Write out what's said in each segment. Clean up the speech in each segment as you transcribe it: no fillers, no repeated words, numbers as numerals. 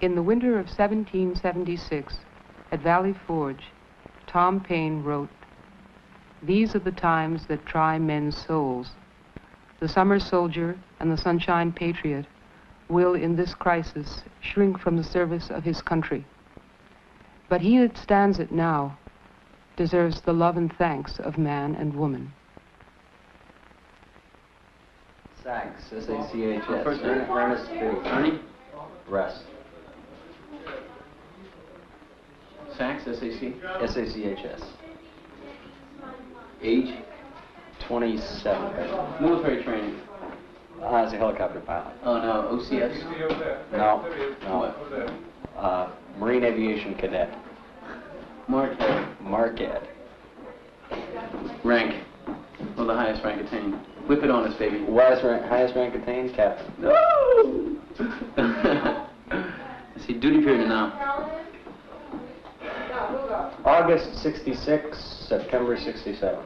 In the winter of 1776, at Valley Forge, Tom Paine wrote, "These are the times that try men's souls. The summer soldier and the sunshine patriot will, in this crisis, shrink from the service of his country. But he that stands it now deserves the love and thanks of man and woman." Sachs, S-A-C-H-S. Ernest Ernie? Rest. Sachs, S-A-C? S-A-C-H-S. Age? 27. Military training? As a helicopter pilot. Oh, no. OCS? No. What? Marine Aviation Cadet. Marquette? Marquette. Rank? Well, the highest rank attained. Whip it on us, baby. Highest rank attained? Captain. No! Let's see, duty period now. August 66, September 67.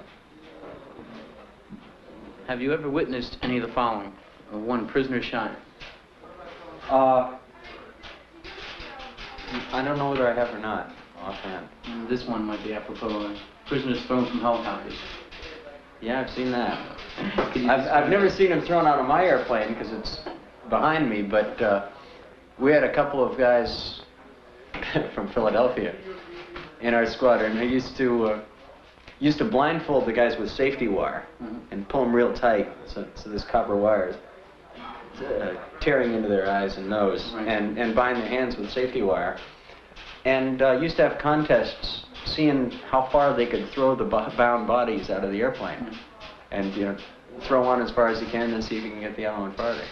Have you ever witnessed any of the following? One, prisoner shot. I don't know whether I have or not, offhand. This one might be apropos. Prisoners thrown from helicopters. Yeah, I've seen that. I've never seen them thrown out of my airplane because it's behind me, but we had a couple of guys from Philadelphia in our squadron who used to blindfold the guys with safety wire and pull them real tight, so this copper wires tearing into their eyes and nose, right. and bind their hands with safety wire, and used to have contests seeing how far they could throw the bound bodies out of the airplane, and throw one as far as you can, then see if you can get the other one farther.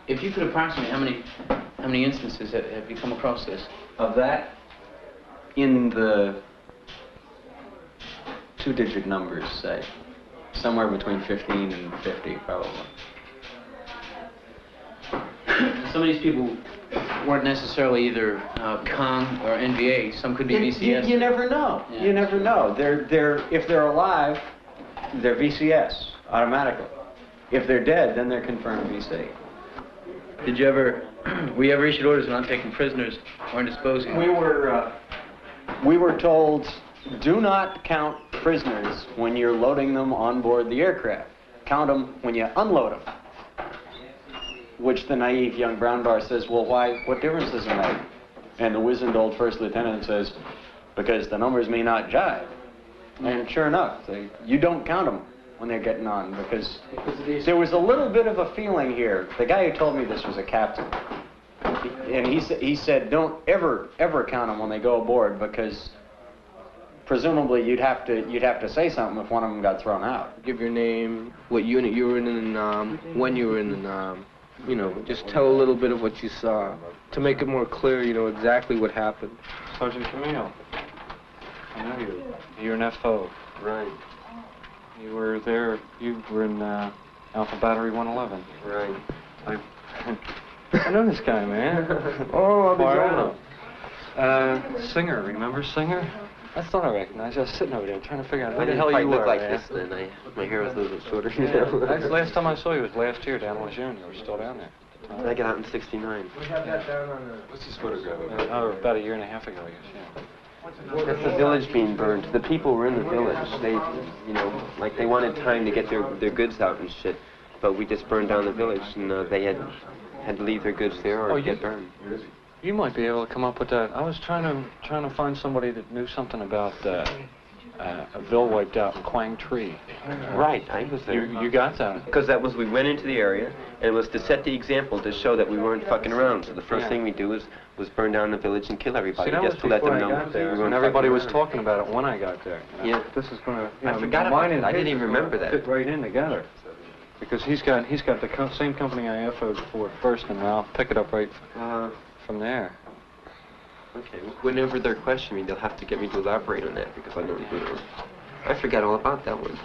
If you could approximate how many instances have you come across this? Of that, in the two-digit numbers, say, somewhere between 15 and 50, probably. Some of these people weren't necessarily either Kong or NVA. Some could be VCS. You never know. Yeah. You never know. If they're alive, they're VCS automatically. If they're dead, then they're confirmed VC. Did you ever? Were you ever issued orders on not taking prisoners or indisposing them? We were told, do not count prisoners when you're loading them on board the aircraft. Count them when you unload them. Which the naive young brown bar says, well, why? What difference does it make? And the wizened old first lieutenant says, because the numbers may not jive. And sure enough, you don't count them when they're getting on, because there was a little bit of a feeling here. The guy who told me this was a captain. And he said, don't ever count them when they go aboard, because presumably you'd have to say something if one of them got thrown out. Give your name, what unit you were in the NAM, when you were in the NAM. Just tell a little bit of what you saw to make it more clear, exactly what happened. Sergeant Camille, I know you. You're an FO. Right. You were there. You were in Alpha Battery 111. Right. I know this guy, man. Oh, I'll be Singer, remember Singer? I thought I recognized you. I was sitting over there trying to figure out who the hell you were. I didn't quite look like man. this then. My hair was a little bit shorter. That's the last time I saw you was last year down in Lejeune. You were still down there at the time. I got out in '69. We have that down on the... What's this photograph? About a year and a half ago, I guess, yeah. That's the village being burned. The people were in the village. They, like they wanted time to get their goods out and shit. But we just burned down the village, and they had to leave their goods there or get burned. You might be able to come up with that. I was trying to find somebody that knew something about a bill wiped out in Quang Tri. Right, I was there. You got that? Because we went into the area, and it was to set the example to show that we weren't fucking around. So the first thing we do was burn down the village and kill everybody, just to let them know that we weren't. And everybody was talking about it when I got there. Yeah. This is going to. I forgot about it. I didn't even remember that. Fit right in together. Because he's got the same company I FO'd for first, and I'll pick it up right from there. Okay. Whenever they're questioning me, they'll have to get me to elaborate on that because I don't know. I forgot all about that one.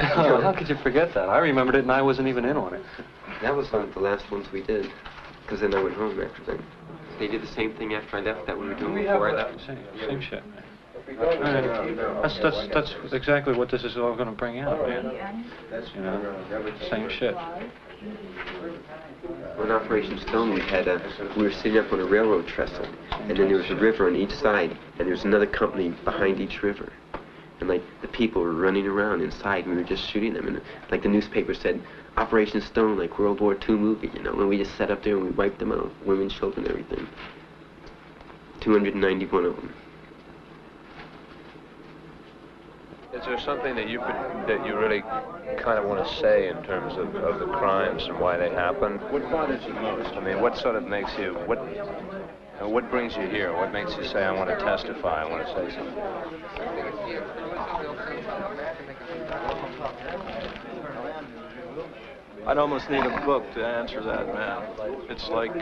Oh, how could you forget that? I remembered it, and I wasn't even in on it. That was one of the last ones we did, because then I went home after that. They did the same thing after I left that we were doing before I left. Same shit. That's exactly what this is all going to bring out, man. Same shit. On Operation Stone, we were sitting up on a railroad trestle, and then there was a river on each side, and there was another company behind each river. And like the people were running around inside, and we were just shooting them. And like the newspaper said, Operation Stone, like World War II movie, you know. And we just sat up there and we wiped them out, women, children, everything. 291 of them. Is there something that you really kind of want to say in terms of the crimes and why they happened? What bothers you most? I mean, what sort of makes you, what brings you here? What makes you say, I want to testify, I want to say something? I'd almost need a book to answer that, man. It's like,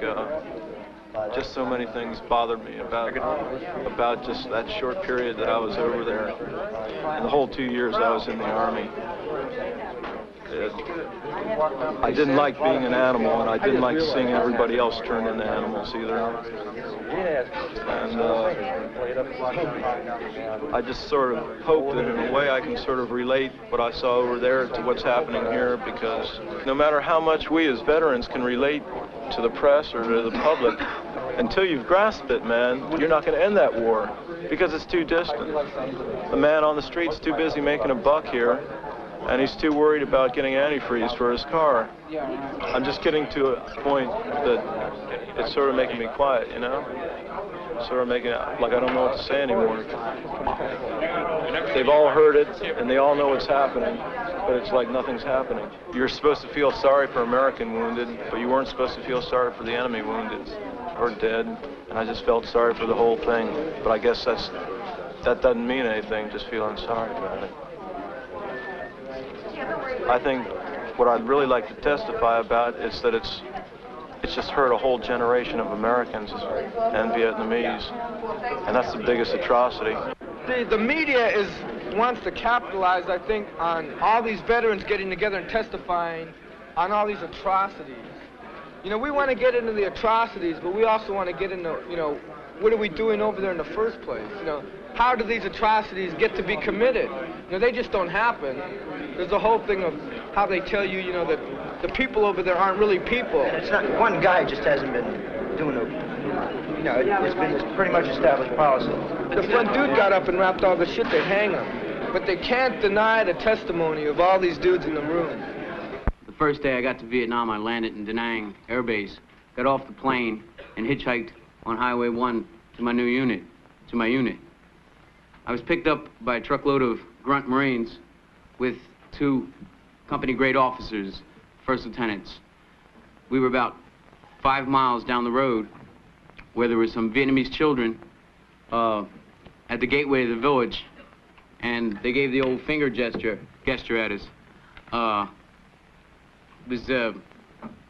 just so many things bothered me about just that short period that I was over there. And the whole 2 years I was in the Army. I didn't like being an animal, and I didn't like seeing everybody else turn into animals either. And I just sort of hope that in a way I can sort of relate what I saw over there to what's happening here, because no matter how much we as veterans can relate to the press or to the public, until you've grasped it, man, you're not going to end that war, because it's too distant. The man on the street's too busy making a buck here, and he's too worried about getting antifreeze for his car. I'm just getting to a point that it's sort of making me quiet, you know? Sort of making it like I don't know what to say anymore. They've all heard it, and they all know what's happening, but it's like nothing's happening. You're supposed to feel sorry for American wounded, but you weren't supposed to feel sorry for the enemy wounded or dead, and I just felt sorry for the whole thing. But I guess that doesn't mean anything, just feeling sorry about it. I think what I'd really like to testify about is that it's just hurt a whole generation of Americans and Vietnamese, and that's the biggest atrocity. The media wants to capitalize, I think, on all these veterans getting together and testifying on all these atrocities. You know, we want to get into the atrocities, but we also want to get into, you know, what are we doing over there in the first place? You know, how do these atrocities get to be committed? You know, they just don't happen. There's a whole thing of how they tell you, you know, that the people over there aren't really people. It's not, one guy just hasn't been doing it. You know, it's been pretty much established policy. The front dude got up and wrapped all the shit, they'd hang him. But they can't deny the testimony of all these dudes in the room. The first day I got to Vietnam, I landed in Da Nang Air Base, got off the plane, and hitchhiked on Highway 1 to my unit. I was picked up by a truckload of grunt Marines with 2 company-grade officers, first lieutenants. We were about 5 miles down the road where there were some Vietnamese children at the gateway of the village, and they gave the old finger gesture at us. It was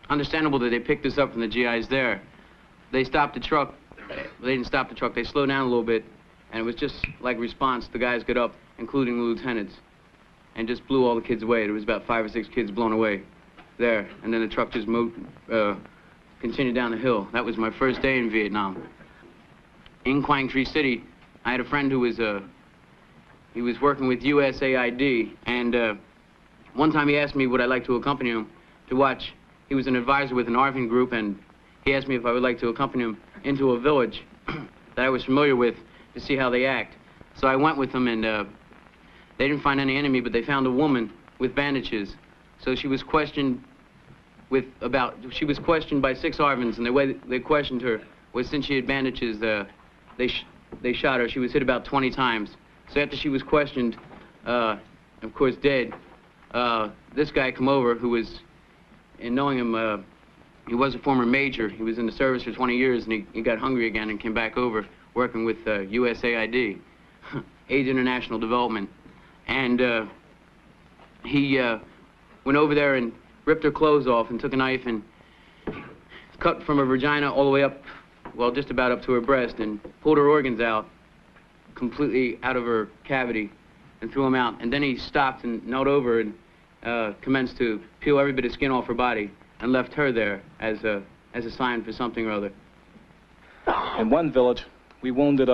understandable that they picked us up from the GIs there. They stopped the truck. They didn't stop the truck. They slowed down a little bit, and it was just like response. The guys got up, including the lieutenants, and just blew all the kids away. There was about 5 or 6 kids blown away there, and then the truck just moved, continued down the hill. That was my first day in Vietnam. In Quang Tri City, I had a friend who was he was working with USAID, and one time he asked me would I like to accompany him to watch. He was an advisor with an ARVN group, and he asked me if I would like to accompany him into a village that I was familiar with to see how they act. So I went with them, and they didn't find any enemy, but they found a woman with bandages. So she was questioned by 6 ARVNs, and the way they questioned her was since she had bandages, they shot her. She was hit about 20 times. So after she was questioned, of course dead, this guy come over who was, in knowing him, he was a former major. He was in the service for 20 years, and he got hungry again and came back over working with USAID, AIDS International Development. And he went over there and ripped her clothes off and took a knife and cut from her vagina all the way up, well, just about up to her breast, and pulled her organs out, completely out of her cavity, and threw them out. And then he stopped and knelt over and commenced to peel every bit of skin off her body and left her there as a sign for something or other. In one village, we wounded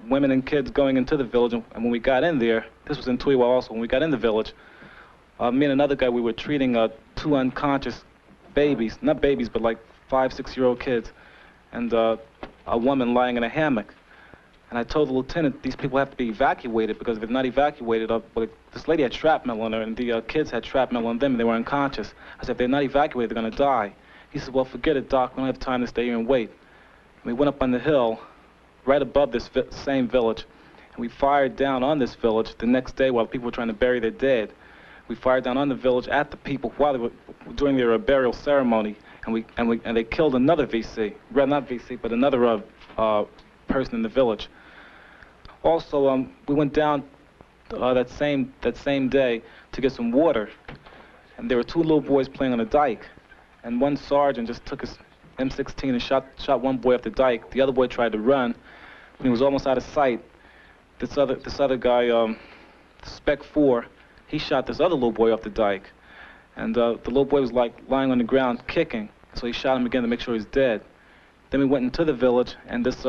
women and kids going into the village, and when we got in there, this was in Tuy Hoa also, when we got in the village, me and another guy, we were treating two unconscious babies, not babies, but like 5, 6-year-old kids, and a woman lying in a hammock. And I told the lieutenant these people have to be evacuated because if they're not evacuated, this lady had shrapnel on her and the kids had shrapnel on them and they were unconscious. I said, if they're not evacuated, they're going to die. He said, well, forget it, Doc. We don't have time to stay here and wait. And we went up on the hill right above this same village, and we fired down on this village the next day while people were trying to bury their dead. We fired down on the village at the people while they were doing their burial ceremony, and they killed another VC. Well, not VC, but another person in the village. Also, we went down that same day to get some water, and there were 2 little boys playing on a dike, and one sergeant just took his M16 and shot one boy off the dike. The other boy tried to run, and he was almost out of sight. This other guy, Spec 4, he shot this other little boy off the dike, and the little boy was like lying on the ground kicking, so he shot him again to make sure he's dead. Then we went into the village, and this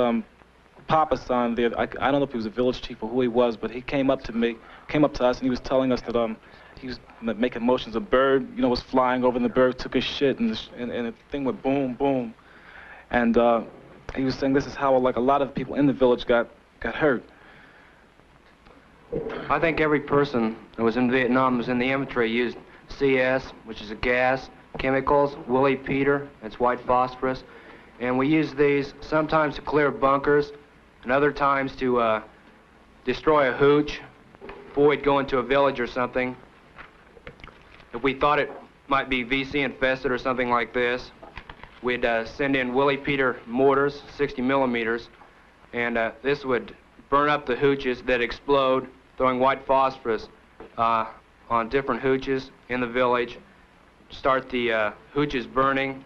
Papa San there, I don't know if he was a village chief or who he was, but he came up to us, and he was telling us that he was making motions. A bird, was flying over, and the bird took a shit, and the thing went boom, boom. And he was saying this is how like a lot of people in the village got hurt. I think every person that was in Vietnam was in the infantry used CS, which is a gas, chemicals, Willie Peter, it's white phosphorus, and we use these sometimes to clear bunkers, and other times to destroy a hooch before we'd go into a village or something. If we thought it might be VC infested or something like this, we'd send in Willie Peter mortars, 60 millimeters, and this would burn up the hooches that explode, throwing white phosphorus on different hooches in the village, start the hooches burning,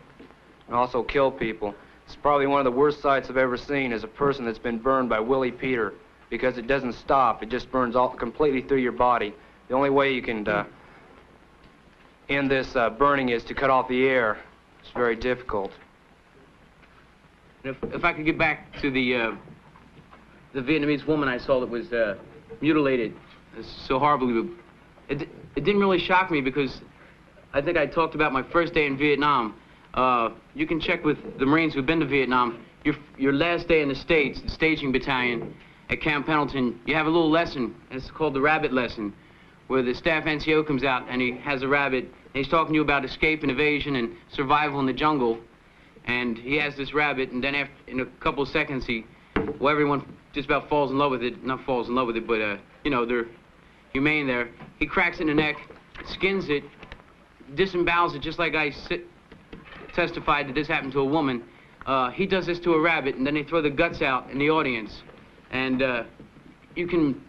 and also kill people. It's probably one of the worst sights I've ever seen is a person that's been burned by Willie Peter, because it doesn't stop. It just burns all completely through your body. The only way you can end this burning is to cut off the air. It's very difficult. If I could get back to the Vietnamese woman I saw that was mutilated so horribly, it didn't really shock me because I think I talked about my first day in Vietnam. You can check with the Marines who've been to Vietnam. Your last day in the States, the staging battalion at Camp Pendleton, you have a little lesson, and it's called the rabbit lesson, where the staff NCO comes out and he has a rabbit, and he's talking to you about escape and evasion and survival in the jungle. And he has this rabbit, and then in a couple of seconds, everyone just about falls in love with it. Not falls in love with it, but, they're humane there. He cracks it in the neck, skins it, disembowels it, just like I testified that this happened to a woman. He does this to a rabbit, and then they throw the guts out in the audience. And you can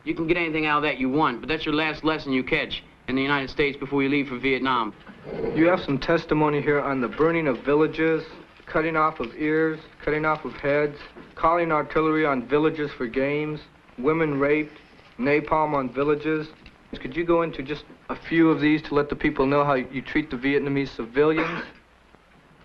get anything out of that you want, but that's your last lesson you catch in the United States before you leave for Vietnam. You have some testimony here on the burning of villages, cutting off of ears, cutting off of heads, calling artillery on villages for games, women raped, napalm on villages. Could you go into just a few of these to let the people know how you treat the Vietnamese civilians?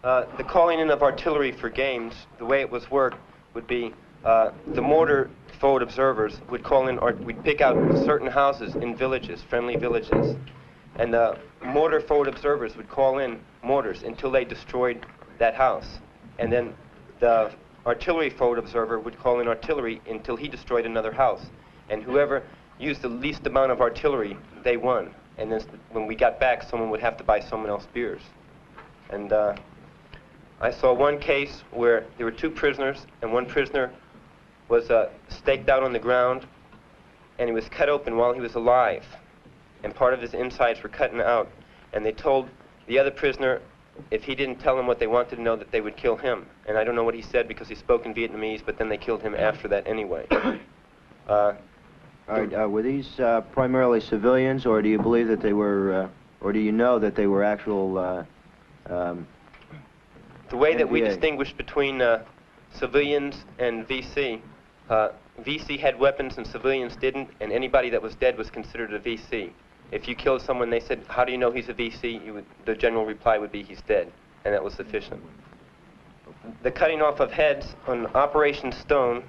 The calling in of artillery for games, the way it was worked would be the mortar forward observers would call in, or we'd pick out certain houses in villages, friendly villages, and the mortar forward observers would call in mortars until they destroyed that house, and then the artillery forward observer would call in artillery until he destroyed another house, and whoever used the least amount of artillery, they won. And then when we got back, someone would have to buy someone else beers. And I saw one case where there were 2 prisoners, and one prisoner was staked out on the ground, and he was cut open while he was alive, and part of his insides were cut out, and they told the other prisoner if he didn't tell them what they wanted to know, that they would kill him. And I don't know what he said because he spoke in Vietnamese, but then they killed him after that anyway. All right, were these primarily civilians, or do you believe that they were, or do you know that they were actual the way that we distinguish between civilians and VC, VC had weapons and civilians didn't, and anybody that was dead was considered a VC. If you killed someone, they said, how do you know he's a VC? The general reply would be, he's dead, and that was sufficient. The cutting off of heads on Operation Stone,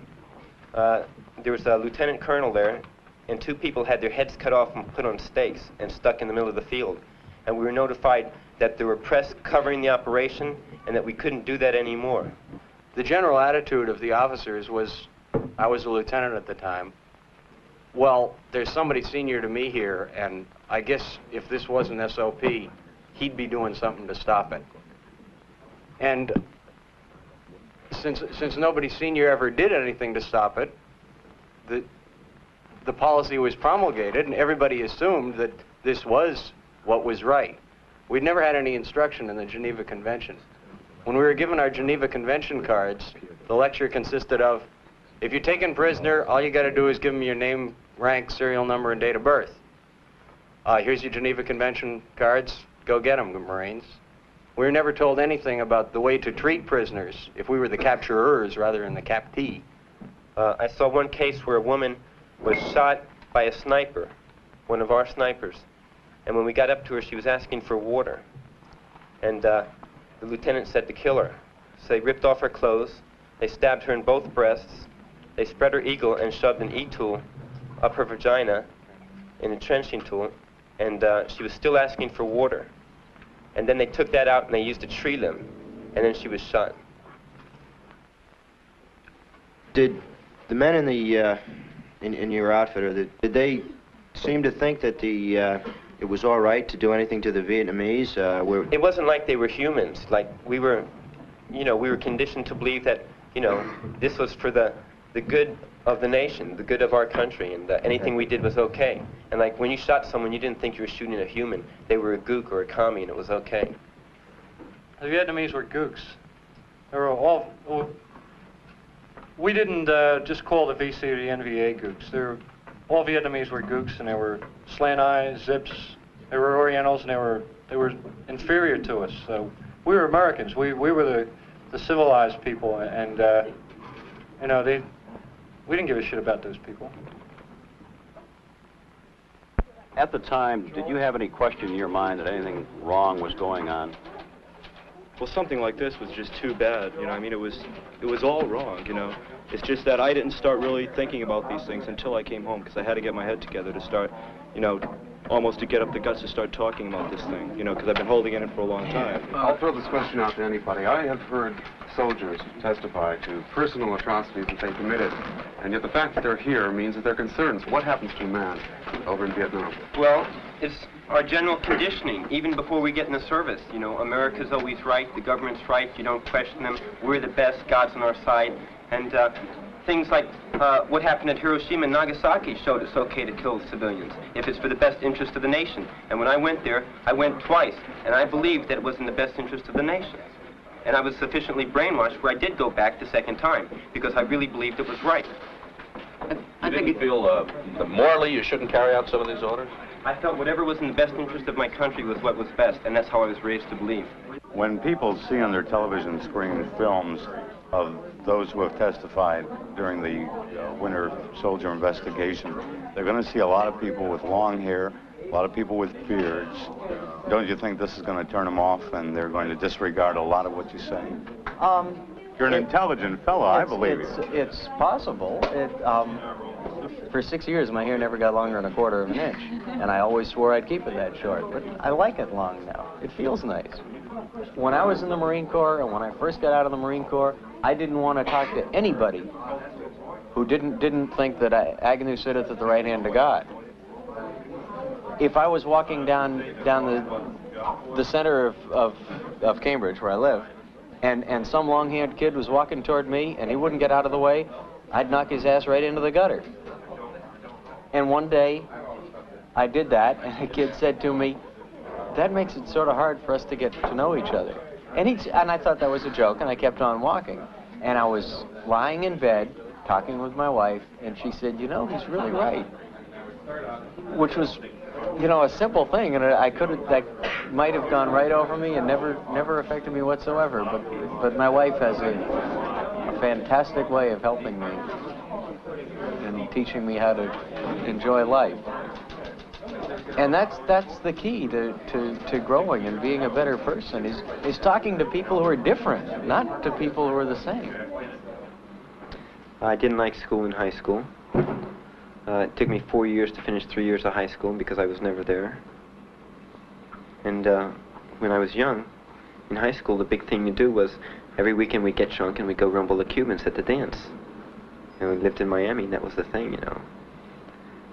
there was a lieutenant colonel there, and 2 people had their heads cut off and put on stakes and stuck in the middle of the field. And we were notified that there were press covering the operation and that we couldn't do that anymore. The general attitude of the officers was, I was a lieutenant at the time, well, there's somebody senior to me here, and I guess if this wasn't SOP, he'd be doing something to stop it. And since nobody senior ever did anything to stop it, the policy was promulgated, and everybody assumed that this was what was right. We'd never had any instruction in the Geneva Convention. When we were given our Geneva Convention cards, the lecture consisted of, if you're taken prisoner, all you got to do is give them your name, rank, serial number, and date of birth. Here's your Geneva Convention cards. Go get them, Marines. We were never told anything about the way to treat prisoners if we were the capturers rather than the captee. I saw one case where a woman was shot by a sniper, one of our snipers. And when we got up to her, she was asking for water. And the lieutenant said to kill her. So they ripped off her clothes, they stabbed her in both breasts, they spread her eagle and shoved an E-tool up her vagina in a trenching tool, and she was still asking for water. And then they took that out and they used a tree limb, and then she was shot. Did the men in the in your outfit, or did they seem to think that it was all right to do anything to the Vietnamese? It wasn't like they were humans. Like we were, we were conditioned to believe that, this was for the good of the nation, the good of our country, and anything we did was okay. And like when you shot someone, you didn't think you were shooting a human. They were a gook or a commie, and it was okay. The Vietnamese were gooks. They were all. We didn't just call the VC or the NVA gooks. All Vietnamese were gooks, and they were slant eyes, zips. They were Orientals, and they were inferior to us. So we were Americans. We were the civilized people, and we didn't give a shit about those people. At the time, did you have any question in your mind that anything wrong was going on? Well, something like this was just too bad, I mean, it was all wrong, It's just that I didn't start really thinking about these things until I came home, because I had to get my head together to start, almost to get up the guts to start talking about this thing, because I've been holding it in for a long time. I'll throw this question out to anybody. I have heard soldiers testify to personal atrocities that they committed, and yet the fact that they're here means that they're concerned. So what happens to a man over in Vietnam? Well, it's our general conditioning, even before we get in the service. America's always right, the government's right, you don't question them, we're the best, God's on our side. And things like what happened at Hiroshima and Nagasaki showed it's okay to kill civilians if it's for the best interest of the nation. And when I went there, I went twice, and I believed that it was in the best interest of the nation. And I was sufficiently brainwashed where I did go back the second time, because I really believed it was right. You didn't feel that morally you shouldn't carry out some of these orders? I felt whatever was in the best interest of my country was what was best, and that's how I was raised to believe. When people see on their television screen films of those who have testified during the Winter Soldier investigation, they're going to see a lot of people with long hair, a lot of people with beards. Don't you think this is going to turn them off and they're going to disregard a lot of what you say? You're an intelligent fellow, I believe you. It's possible. For 6 years, my hair never got longer than 1/4 of an inch, and I always swore I'd keep it that short. But I like it long now. It feels nice. When I was in the Marine Corps, and when I first got out of the Marine Corps, I didn't want to talk to anybody who didn't think that Agnew sitteth at the right hand of God. If I was walking down the center of Cambridge, where I live, and some long-haired kid was walking toward me, and he wouldn't get out of the way, I'd knock his ass right into the gutter. And one day, I did that, and a kid said to me, that makes it sort of hard for us to get to know each other. And I thought that was a joke, and I kept on walking. And I was lying in bed, talking with my wife, and she said, he's really right. Which was, a simple thing, and that might have gone right over me and never affected me whatsoever. But my wife has a fantastic way of helping me and teaching me how to enjoy life. And that's the key to growing and being a better person, is talking to people who are different, not to people who are the same. I didn't like school in high school. It took me 4 years to finish 3 years of high school because I was never there. And when I was young, in high school, the big thing to do was every weekend we'd get drunk and we'd go rumble the Cubans at the dance. And we lived in Miami, and that was the thing, you know.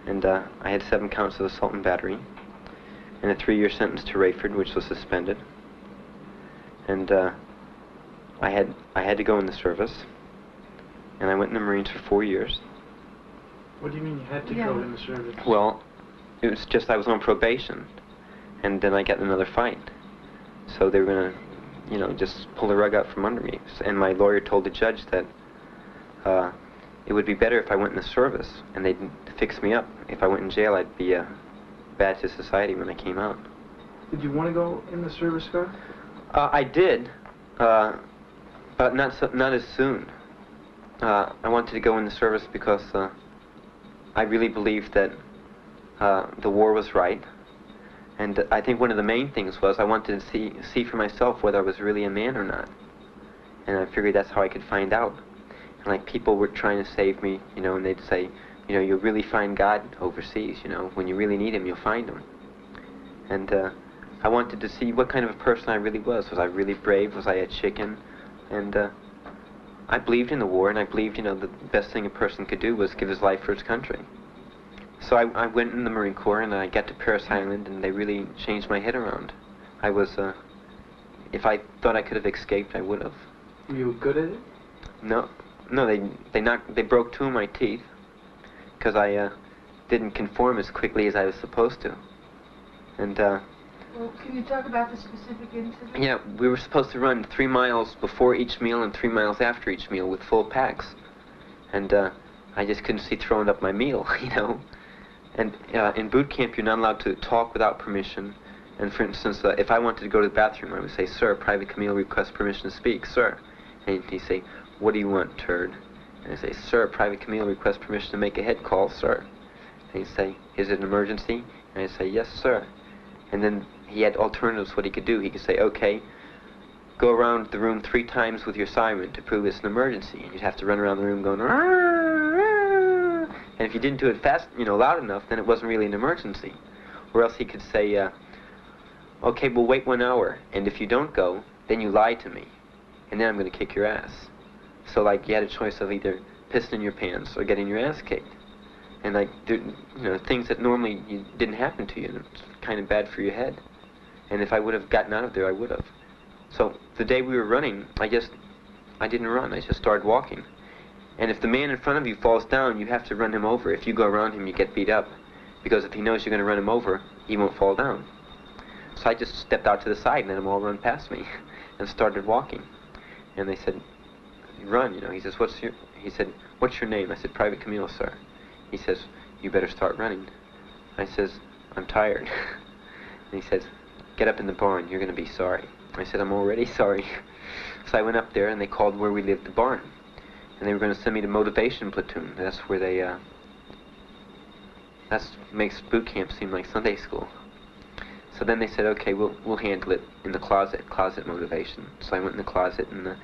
And I had 7 counts of assault and battery, and a 3-year sentence to Rayford, which was suspended. And I had to go in the service, and I went in the Marines for 4 years. What do you mean you had to go in the service? Well, it was just I was on probation, and then I got in another fight. So they were gonna, you know, just pull the rug out from under me. And my lawyer told the judge that it would be better if I went in the service, and they'd fix me up. If I went in jail, I'd be bad to society when I came out. Did you want to go in the service, Scott? I did, but not as soon. I wanted to go in the service because I really believed that the war was right, and I think one of the main things was I wanted to see for myself whether I was really a man or not, and I figured that's how I could find out. And like people were trying to save me, you know, and they'd say, you know, you'll really find God overseas, you know, when you really need Him, you'll find Him. And I wanted to see what kind of a person I really was. Was I really brave? Was I a chicken? And I believed in the war, and I believed, you know, the best thing a person could do was give his life for his country. So I went in the Marine Corps, and I got to Parris Island, and they really changed my head around. I was, if I thought I could have escaped, I would have. Were you good at it? No, they broke 2 of my teeth, because I didn't conform as quickly as I was supposed to. And well, can you talk about the specific incident? yeah, we were supposed to run 3 miles before each meal and 3 miles after each meal with full packs. And I just couldn't see throwing up my meal, you know. And in boot camp, you're not allowed to talk without permission. And for instance, if I wanted to go to the bathroom, I would say, "Sir, Private Camille requests permission to speak, sir." And he'd say, "What do you want, turd?" And I'd say, "Sir, Private Camille requests permission to make a head call, sir." And he'd say, "Is it an emergency?" And I'd say, "Yes, sir." And then he had alternatives what he could do. He could say, "Okay, go around the room 3 times with your siren to prove it's an emergency." And you'd have to run around the room going, "Arr, arr." And if you didn't do it fast, you know, loud enough, then it wasn't really an emergency. Or else he could say, "Okay, we'll wait 1 hour, and if you don't go, then you lie to me, and then I'm going to kick your ass." So, like, you had a choice of either pissing in your pants or getting your ass kicked. And, like, you know, things that normally didn't happen to you, and it's kind of bad for your head. And if I would have gotten out of there, I would have. So, the day we were running, I didn't run, I just started walking. And if the man in front of you falls down, you have to run him over. If you go around him, you get beat up. Because if he knows you're going to run him over, he won't fall down. So I just stepped out to the side and let them all run past me and started walking. And they said, "Run," you know. He says, "What's your name?" I said, "Private Camille, sir." He says, "You better start running." I says, "I'm tired." And he says, "Get up in the barn, you're going to be sorry." I said, "I'm already sorry." So I went up there and they called where we lived the barn. And they were going to send me to Motivation Platoon. That's where they, that makes boot camp seem like Sunday school. So then they said, "Okay, we'll handle it in the closet motivation." So I went in the closet, and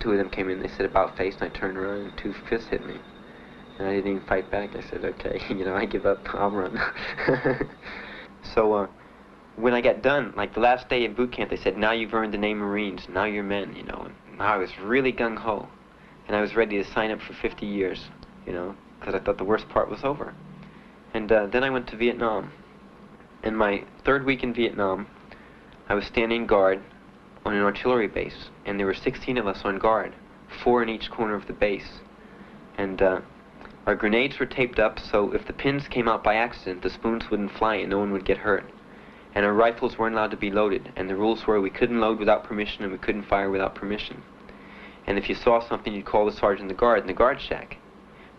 2 of them came in. They said, "About face," and I turned around, and 2 fists hit me. And I didn't even fight back. I said, "Okay, you know, I give up. I'll run." So when I got done, like the last day of boot camp, they said, "Now you've earned the name Marines. Now you're men," you know. And I was really gung-ho. And I was ready to sign up for 50 years, you know, because I thought the worst part was over. And then I went to Vietnam. In my 3rd week in Vietnam, I was standing guard on an artillery base, and there were 16 of us on guard, 4 in each corner of the base. And our grenades were taped up, so if the pins came out by accident, the spoons wouldn't fly and no one would get hurt. And our rifles weren't allowed to be loaded, and the rules were we couldn't load without permission and we couldn't fire without permission. And if you saw something, you'd call the sergeant of the guard in the guard shack.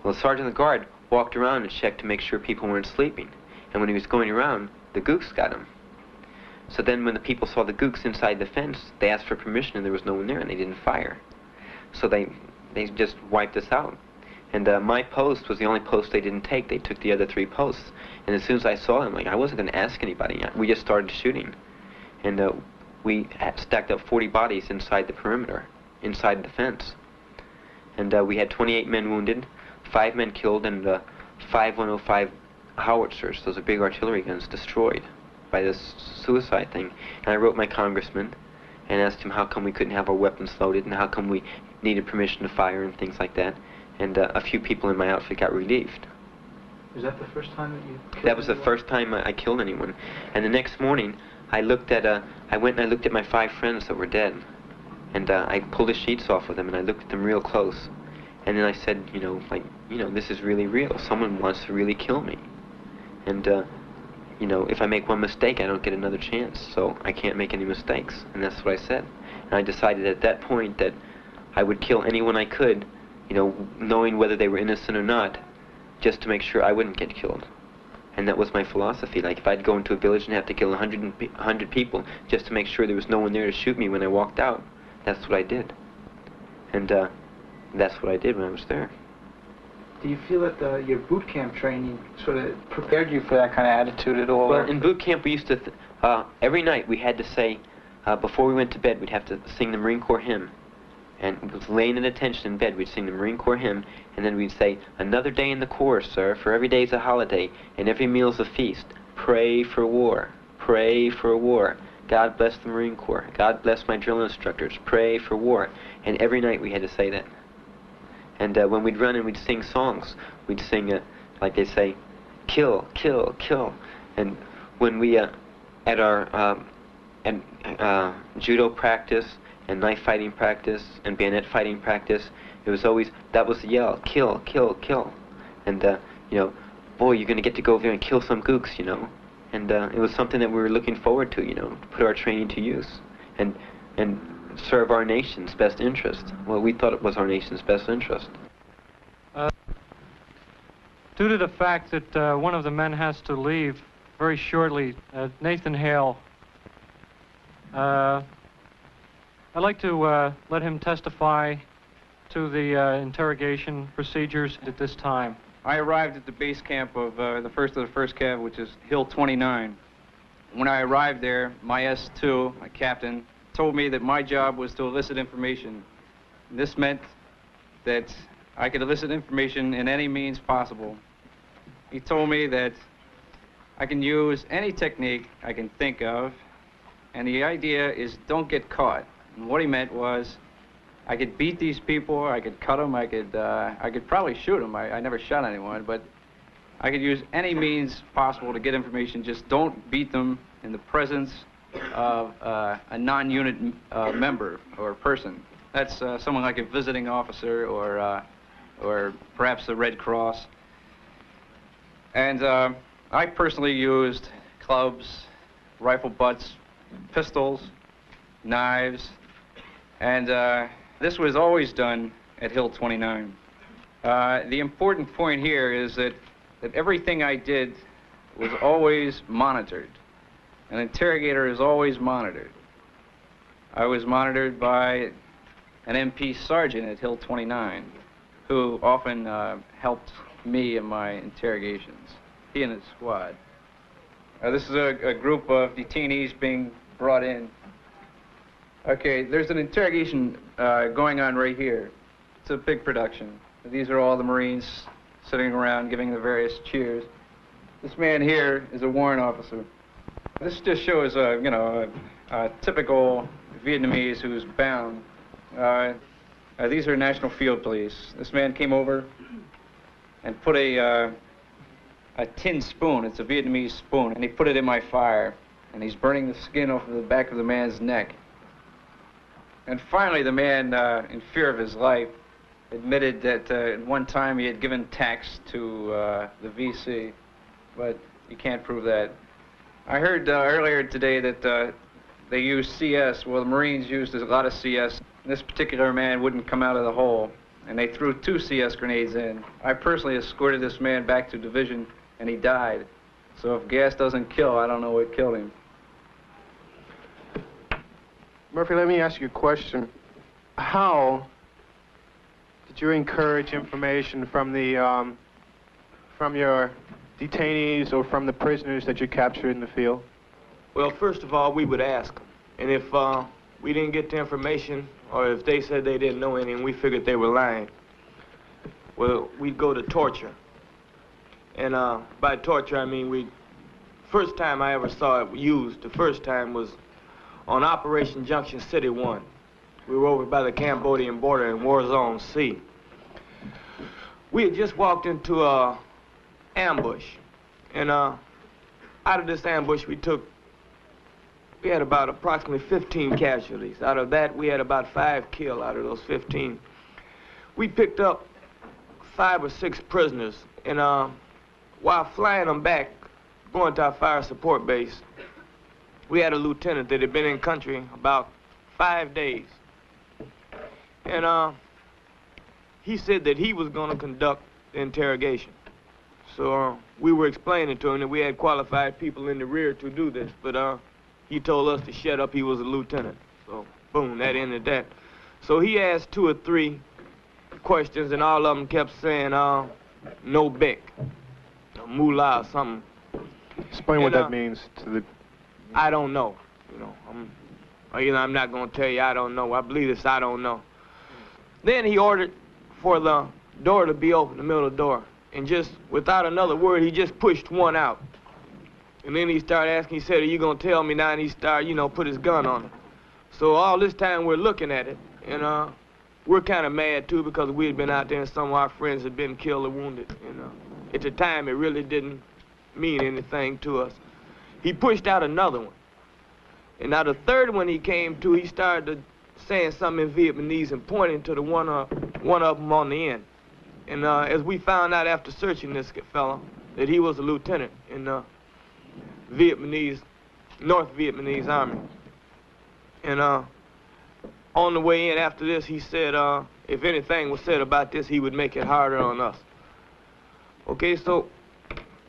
Well, the sergeant of the guard walked around and checked to make sure people weren't sleeping. And when he was going around, the gooks got him. So then when the people saw the gooks inside the fence, they asked for permission and there was no one there and they didn't fire. So they just wiped us out. And my post was the only post they didn't take. They took the other 3 posts. And as soon as I saw them, like, I wasn't going to ask anybody. We just started shooting. And we had stacked up 40 bodies inside the perimeter, inside the fence. And we had 28 men wounded, 5 men killed, and 5.105 howitzers, those are big artillery guns, destroyed by this suicide thing. And I wrote my congressman and asked him how come we couldn't have our weapons loaded and how come we needed permission to fire and things like that. And a few people in my outfit got relieved. Was that the first time that you killed That was the anyone? first time I killed anyone. And the next morning, I went and I looked at my 5 friends that were dead. And I pulled the sheets off of them and I looked at them real close. And then I said, this is really real. Someone wants to really kill me. And, if I make one mistake, I don't get another chance. So I can't make any mistakes. And that's what I said. And I decided at that point that I would kill anyone I could, knowing whether they were innocent or not, just to make sure I wouldn't get killed. And that was my philosophy. Like, if I'd go into a village and have to kill 100 people just to make sure there was no one there to shoot me when I walked out, that's what I did. And that's what I did when I was there. Do you feel that your boot camp training sort of prepared you for that kind of attitude at all? Well, in boot camp we used to, every night we had to say, before we went to bed, we'd have to sing the Marine Corps hymn. And it was laying at attention in bed, we'd sing the Marine Corps hymn, and then we'd say, another day in the Corps, sir, for every day's a holiday, and every meal's a feast. Pray for war. Pray for war. God bless the Marine Corps. God bless my drill instructors. Pray for war. And every night we had to say that. And when we'd run and we'd sing songs, we'd sing, like they say, kill, kill, kill. And when we, at our judo practice, and knife fighting practice, and bayonet fighting practice, it was always, that was the yell, kill, kill, kill. And, boy, you're going to get to go over there and kill some gooks, And it was something that we were looking forward to, to put our training to use. And serve our nation's best interest. Well, we thought it was our nation's best interest. Due to the fact that one of the men has to leave very shortly, Nathan Hale, I'd like to let him testify to the interrogation procedures at this time. I arrived at the base camp of the 1st of the 1st Cav, which is Hill 29. When I arrived there, my S2, my captain, told me that my job was to elicit information. This meant that I could elicit information in any means possible. He told me that I can use any technique I can think of, and the idea is don't get caught. And what he meant was I could beat these people, I could cut them, I could probably shoot them. I never shot anyone, but I could use any means possible to get information. Just don't beat them in the presence of a non-unit member or person. That's someone like a visiting officer or perhaps the Red Cross. And I personally used clubs, rifle butts, pistols, knives, and this was always done at Hill 29. The important point here is that everything I did was always monitored. An interrogator is always monitored. I was monitored by an MP sergeant at Hill 29, who often helped me in my interrogations, he and his squad. This is a group of detainees being brought in. Okay, there's an interrogation going on right here. It's a big production. These are all the Marines sitting around giving the various cheers. This man here is a warrant officer. This just shows, a typical Vietnamese who's bound. These are National Field Police. This man came over and put a tin spoon, it's a Vietnamese spoon, and he put it in my fire, and he's burning the skin off of the back of the man's neck. And finally, the man, in fear of his life, admitted that at one time he had given tax to the VC, but you can't prove that. I heard earlier today that they used CS. Well, the Marines used a lot of CS. This particular man wouldn't come out of the hole, and they threw 2 CS grenades in. I personally escorted this man back to division, and he died. So if gas doesn't kill, I don't know what killed him. Murphy, let me ask you a question. How did you encourage information from the from your detainees or from the prisoners that you captured in the field? Well, first of all, we would ask them. And if we didn't get the information, or if they said they didn't know any and we figured they were lying, well, we'd go to torture. And by torture, I mean first time I ever saw it used, the first time was on Operation Junction City 1. We were over by the Cambodian border in War Zone C. We had just walked into a ambush. And out of this ambush, we had about approximately 15 casualties. Out of that, we had about 5 killed out of those 15. We picked up 5 or 6 prisoners, and while flying them back, going to our fire support base, we had a lieutenant that had been in country about 5 days. And he said that he was going to conduct the interrogation. So we were explaining to him that we had qualified people in the rear to do this, but he told us to shut up. He was a lieutenant. So boom, that ended that. So he asked 2 or 3 questions, and all of them kept saying, no Beck, moolah or something. Explain what that means to the... I don't know. I'm not going to tell you I don't know. I believe it's I don't know. Then he ordered for the door to be open, the middle of the door. And just without another word, he just pushed one out. And then he started asking, he said, are you going to tell me now? And he started, put his gun on it. So all this time we're looking at it, and we're kind of mad too because we had been out there and some of our friends had been killed or wounded. And at the time, it really didn't mean anything to us. He pushed out another one. And now the third one he came to, he started saying something in Vietnamese and pointing to the one of them on the end. And as we found out after searching this fellow, that he was a lieutenant in the North Vietnamese Army. And on the way in after this, he said if anything was said about this, he would make it harder on us. Okay, so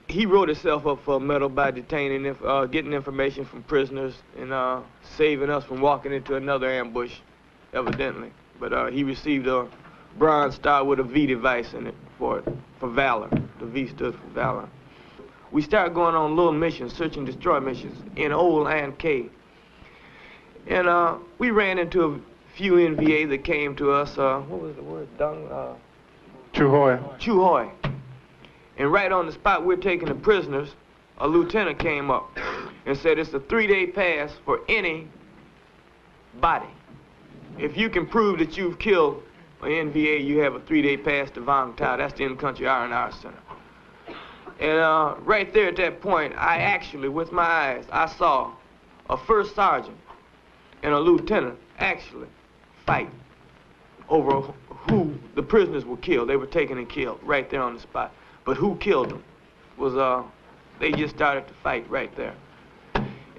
he wrote himself up for a medal by detaining, getting information from prisoners and saving us from walking into another ambush, evidently. But he received a Bronze Star with a V device in it for valor. The V stood for valor. We started going on little missions, search and destroy missions in Old Land Cave. And we ran into a few NVA that came to us, what was the word, Chu Hoi. Chu Hoi. And right on the spot we're taking the prisoners, a lieutenant came up and said it's a 3-day pass for any body. If you can prove that you've killed an NVA, you have a 3-day pass to Vang Tao. That's the in-country R&R Center. And right there at that point, I actually, with my eyes, I saw a first sergeant and a lieutenant actually fight over who the prisoners were killed. They were taken and killed right there on the spot. But who killed them was, they just started to fight right there.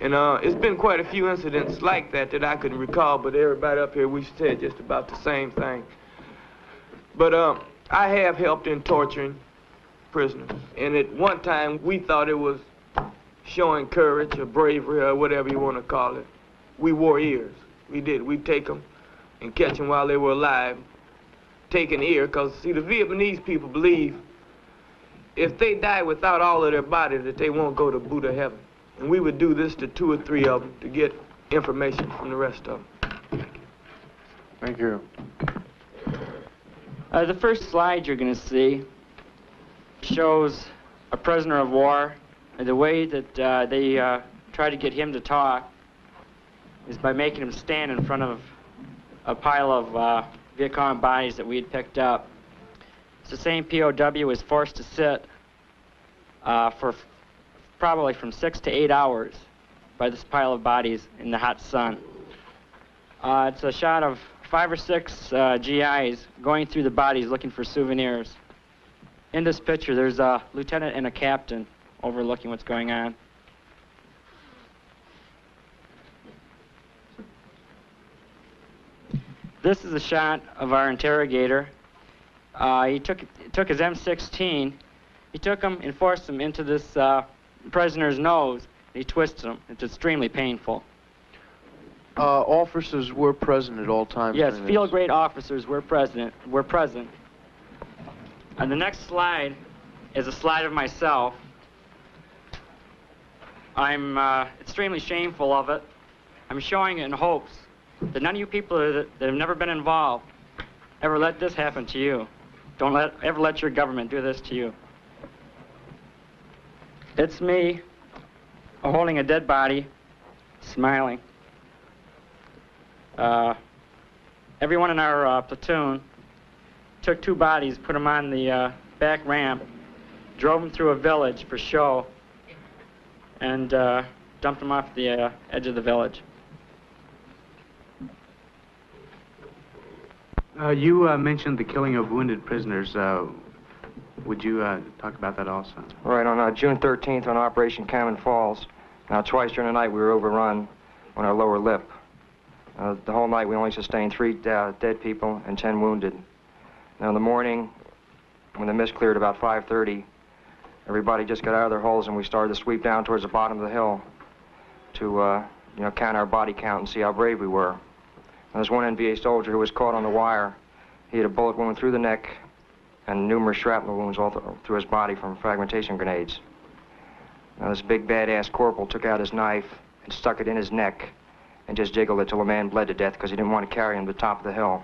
And it's been quite a few incidents like that that I couldn't recall, but everybody up here, we said just about the same thing. But I have helped in torturing prisoners. And at one time, we thought it was showing courage or bravery or whatever you want to call it. We wore ears. We did. We'd take them and catch them while they were alive, take an ear, because, see, the Vietnamese people believe if they die without all of their body, that they won't go to Buddha heaven. And we would do this to 2 or 3 of them to get information from the rest of them. Thank you. The first slide you're going to see shows a prisoner of war. And the way that they try to get him to talk is by making him stand in front of a pile of Viet Cong bodies that we had picked up. It's the same POW was forced to sit for probably from 6 to 8 hours by this pile of bodies in the hot sun. It's a shot of 5 or 6 GIs going through the bodies looking for souvenirs. In this picture, there's a lieutenant and a captain overlooking what's going on. This is a shot of our interrogator. He took his M16. He took him and forced him into this prisoner's nose. He twisted him. It's extremely painful. Officers were present at all times. Yes, field-grade officers were present. And the next slide is a slide of myself. I'm extremely shameful of it. I'm showing it in hopes that none of you people that have never been involved ever let this happen to you. Don't ever let your government do this to you. It's me holding a dead body, smiling. Everyone in our platoon took 2 bodies, put them on the back ramp, drove them through a village for show, and dumped them off the edge of the village. You mentioned the killing of wounded prisoners. Would you talk about that also? Right, on June 13th on Operation Cannon Falls, twice during the night we were overrun on our lower lip. The whole night we only sustained 3 dead people and 10 wounded. Now in the morning, when the mist cleared about 5:30, everybody just got out of their holes and we started to sweep down towards the bottom of the hill to count our body count and see how brave we were. There was one NVA soldier who was caught on the wire. He had a bullet wound through the neck and numerous shrapnel wounds all through his body from fragmentation grenades. Now this big badass corporal took out his knife and stuck it in his neck and just jiggled it till the man bled to death because he didn't want to carry him to the top of the hill.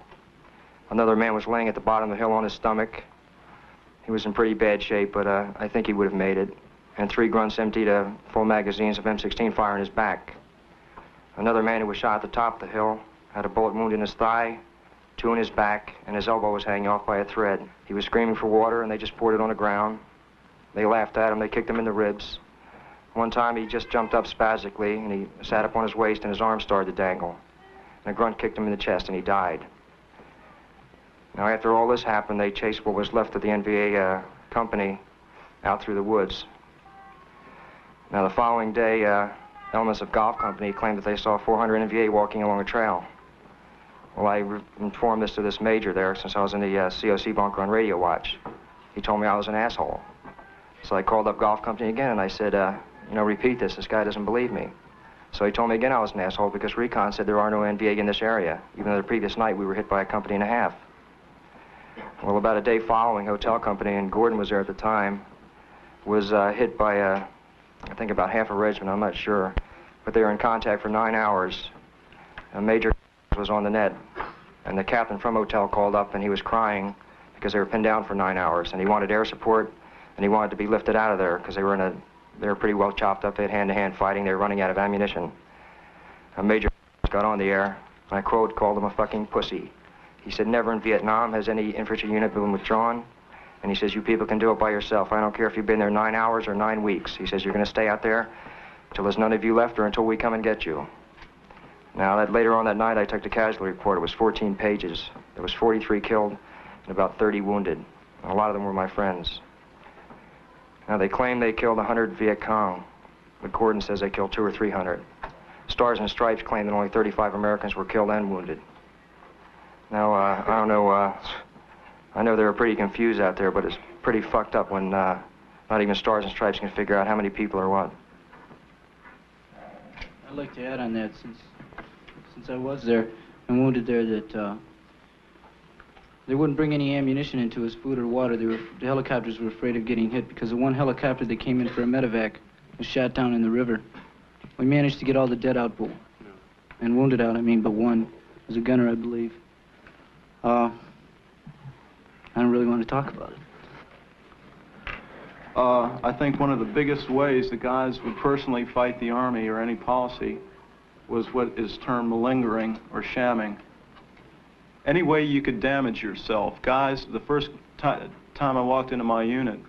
Another man was laying at the bottom of the hill on his stomach. He was in pretty bad shape, but I think he would have made it. And 3 grunts emptied full magazines of M16 fire in his back. Another man who was shot at the top of the hill had a bullet wound in his thigh, 2 in his back, and his elbow was hanging off by a thread. He was screaming for water, and they just poured it on the ground. They laughed at him. They kicked him in the ribs. One time, he just jumped up spastically, and he sat up on his waist, and his arms started to dangle. And a grunt kicked him in the chest, and he died. Now, after all this happened, they chased what was left of the NVA company out through the woods. Now, the following day, elements of Golf Company claimed that they saw 400 NVA walking along a trail. Well, I informed this to this major there since I was in the COC bunker on radio watch. He told me I was an asshole. So I called up Golf Company again and I said, repeat this. This guy doesn't believe me. So he told me again I was an asshole because Recon said there are no NVA in this area, even though the previous night we were hit by a company and a half. Well, about a day following, Hotel Company, and Gordon was there at the time, was hit by, I think about half a regiment, I'm not sure. But they were in contact for 9 hours. A major was on the net, and the captain from Hotel called up, and he was crying because they were pinned down for 9 hours, and he wanted air support, and he wanted to be lifted out of there because they were pretty well chopped up. They had hand-to-hand fighting. They were running out of ammunition. A major got on the air, and I quote, called him a fucking pussy. He said, never in Vietnam has any infantry unit been withdrawn, and he says, you people can do it by yourself. I don't care if you've been there 9 hours or 9 weeks. He says, you're going to stay out there until there's none of you left or until we come and get you. Now, later on that night, I took the casualty report. It was 14 pages. There was 43 killed and about 30 wounded. A lot of them were my friends. Now, they claim they killed 100 Viet Cong, but Gordon says they killed 200 or 300. Stars and Stripes claim that only 35 Americans were killed and wounded. Now, I don't know, I know they were pretty confused out there, but it's pretty fucked up when not even Stars and Stripes can figure out how many people are what. I'd like to add on that, since I was there and wounded there, that they wouldn't bring any ammunition into us, food or water. The helicopters were afraid of getting hit because the one helicopter that came in for a medevac was shot down in the river. We managed to get all the dead out, and wounded out, but one was a gunner, I believe. I don't really want to talk about it. I think one of the biggest ways the guys would personally fight the Army or any policy was what is termed malingering or shamming. Any way you could damage yourself. Guys, the first time I walked into my unit,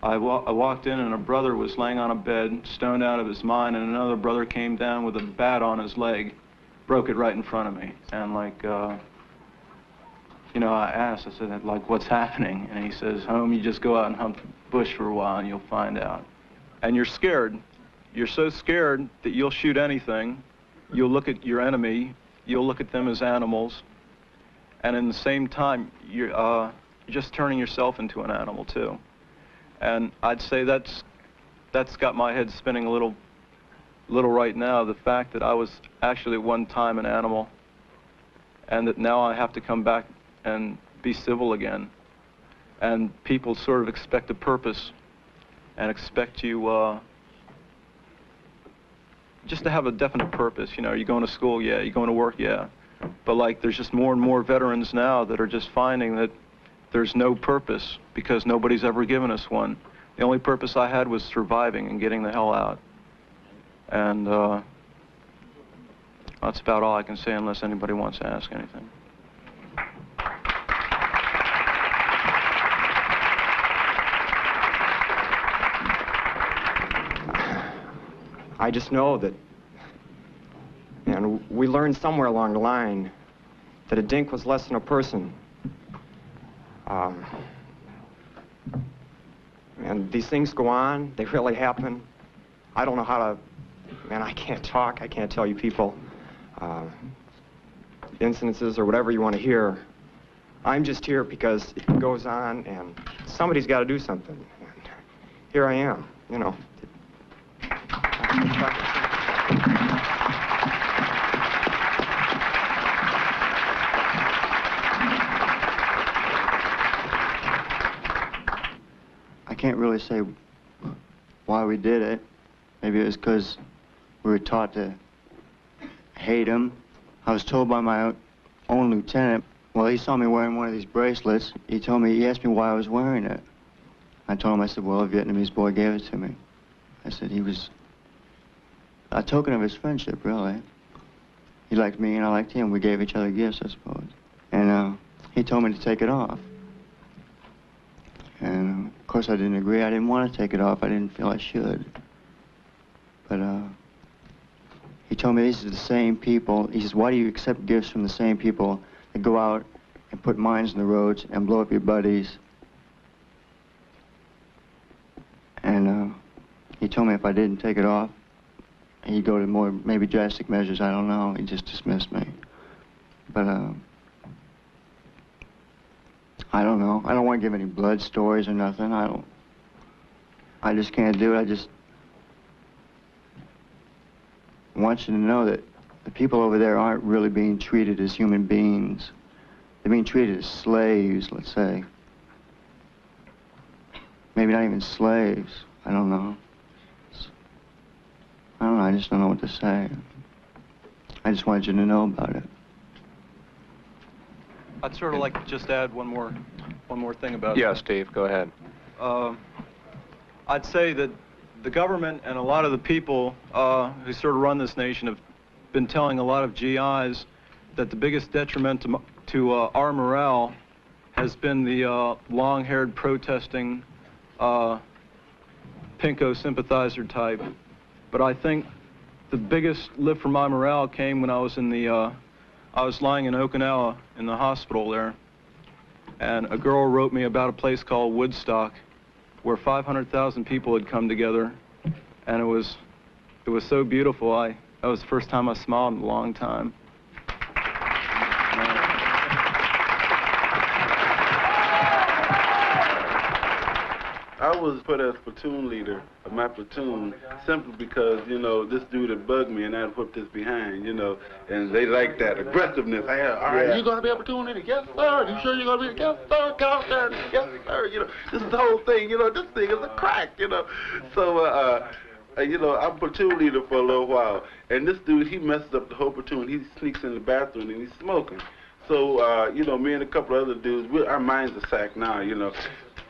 I walked in and a brother was laying on a bed, stoned out of his mind, and another brother came down with a bat on his leg, broke it right in front of me. And I asked, I said, what's happening? And he says, home, you just go out and hunt the bush for a while and you'll find out. And you're scared. You're so scared that you'll shoot anything. You'll look at your enemy. You'll look at them as animals. And in the same time, you're just turning yourself into an animal, too. And I'd say that's got my head spinning a little right now, the fact that I was actually at one time an animal, and that now I have to come back and be civil again. And people sort of expect a purpose and expect you just to have a definite purpose. You're going to school, yeah. You're going to work, yeah. But there's just more and more veterans now that are just finding that there's no purpose because nobody's ever given us one. The only purpose I had was surviving and getting the hell out. And that's about all I can say unless anybody wants to ask anything. I just know that, and we learned somewhere along the line that a dink was less than a person. And these things go on, they really happen. I don't know how to, man, I can't talk, I can't tell you people incidences or whatever you want to hear. I'm just here because it goes on and somebody's got to do something. And here I am, you know. I can't really say why we did it. Maybe it was because we were taught to hate him. I was told by my own lieutenant, well, he saw me wearing one of these bracelets. He asked me why I was wearing it. I told him, I said, well, a Vietnamese boy gave it to me. I said he was a token of his friendship, really. He liked me and I liked him. We gave each other gifts, I suppose. And he told me to take it off. And of course I didn't agree. I didn't want to take it off. I didn't feel I should. But he told me these are the same people. He says, why do you accept gifts from the same people that go out and put mines in the roads and blow up your buddies? And he told me if I didn't take it off, he'd go to more, maybe drastic measures. I don't know. He just dismissed me. But I don't know. I don't want to give any blood stories or nothing. I just can't do it. I just want you to know that the people over there aren't really being treated as human beings. They're being treated as slaves, let's say. Maybe not even slaves. I don't know. I don't know. I just don't know what to say. I just wanted you to know about it. I'd sort of like to just add one more thing about Yeah, Steve, go ahead. I'd say that the government and a lot of the people who sort of run this nation have been telling a lot of GIs that the biggest detriment to our morale has been the long-haired protesting Pinko sympathizer type. But I think the biggest lift for my morale came when I was in the I was lying in Okinawa in the hospital there, and a girl wrote me about a place called Woodstock where 500,000 people had come together, and it was so beautiful. That was the first time I smiled in a long time. I was put as platoon leader of my platoon simply because, you know, this dude had bugged me and I'd whipped his behind, you know, and they like that aggressiveness. Are you going to be a platoon leader? Yes, sir. You sure you're going to be? Yes, sir. Go out there. Yes, sir. You know, this is the whole thing, you know, this thing is a crack, you know. So, you know, I'm platoon leader for a little while, and this dude, he messes up the whole platoon. He sneaks in the bathroom and he's smoking. So, you know, me and a couple of other dudes, our minds are sacked now, you know.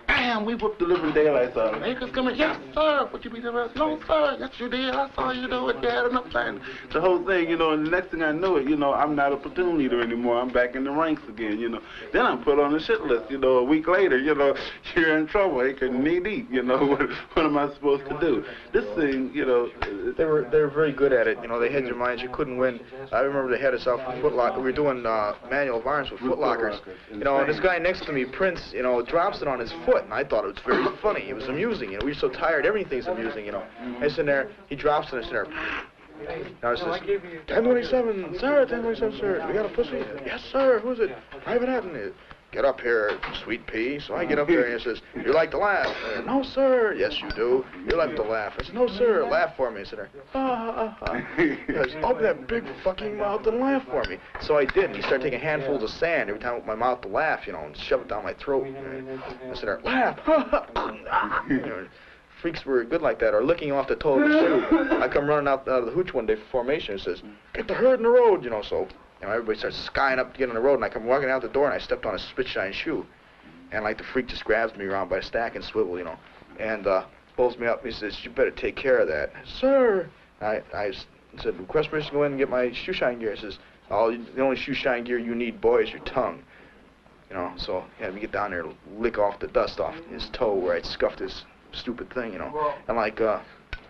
Bam, we whooped the living daylights out of him. Hey, just come in. Yes, sir. Would you be there? No, sir. Yes, you did. I saw you do it. You had enough time. The whole thing, you know, and the next thing I know it, you know, I'm not a platoon leader anymore. I'm back in the ranks again, you know. Then I'm put on the shit list, you know, a week later, you know, you're in trouble. Hey, knee deep, you know, what am I supposed to do? This thing, you know. They were very good at it. You know, they had your minds. You couldn't win. I remember they had us out for Foot Locker. We were doing manual of arms with Foot Lockers. You know, and this guy next to me, Prince, you know, drops it on his foot, and I thought it was very funny. It was amusing. You know, we were so tired. Everything's amusing. You know, I sit there. He drops it. And I sit there. Now it says, 1027, sir. 1027, sir. We got a pussy? Yes, sir. Who's it? Private Hatton. Get up here, sweet pea. So I get up there and he says, you like to laugh? Said, no, sir. Yes, you do. You like to laugh. I said, no, sir. Laugh for me. I said, He goes, open that big fucking mouth and laugh for me. So I did. And he started taking handfuls of sand every time I opened my mouth to laugh, you know, and shove it down my throat. I said, laugh. You know, freaks were good like that, or licking off the toe of the shoe. I come running out of the hooch one day for formation and says, get the herd in the road, you know, so. You know, everybody starts skying up to get on the road, and I come walking out the door, and I stepped on a spit-shine shoe. And, like, the freak just grabs me around by a stack and swivel, you know. and pulls me up. He says, "You better take care of that." "Sir." I said, "Request permission to go in and get my shoe shine gear." He says, "Oh, the only shoe shine gear you need, boy, is your tongue." You know, so he had me get down there to lick off the dust off his toe where I scuffed his stupid thing, you know. And like,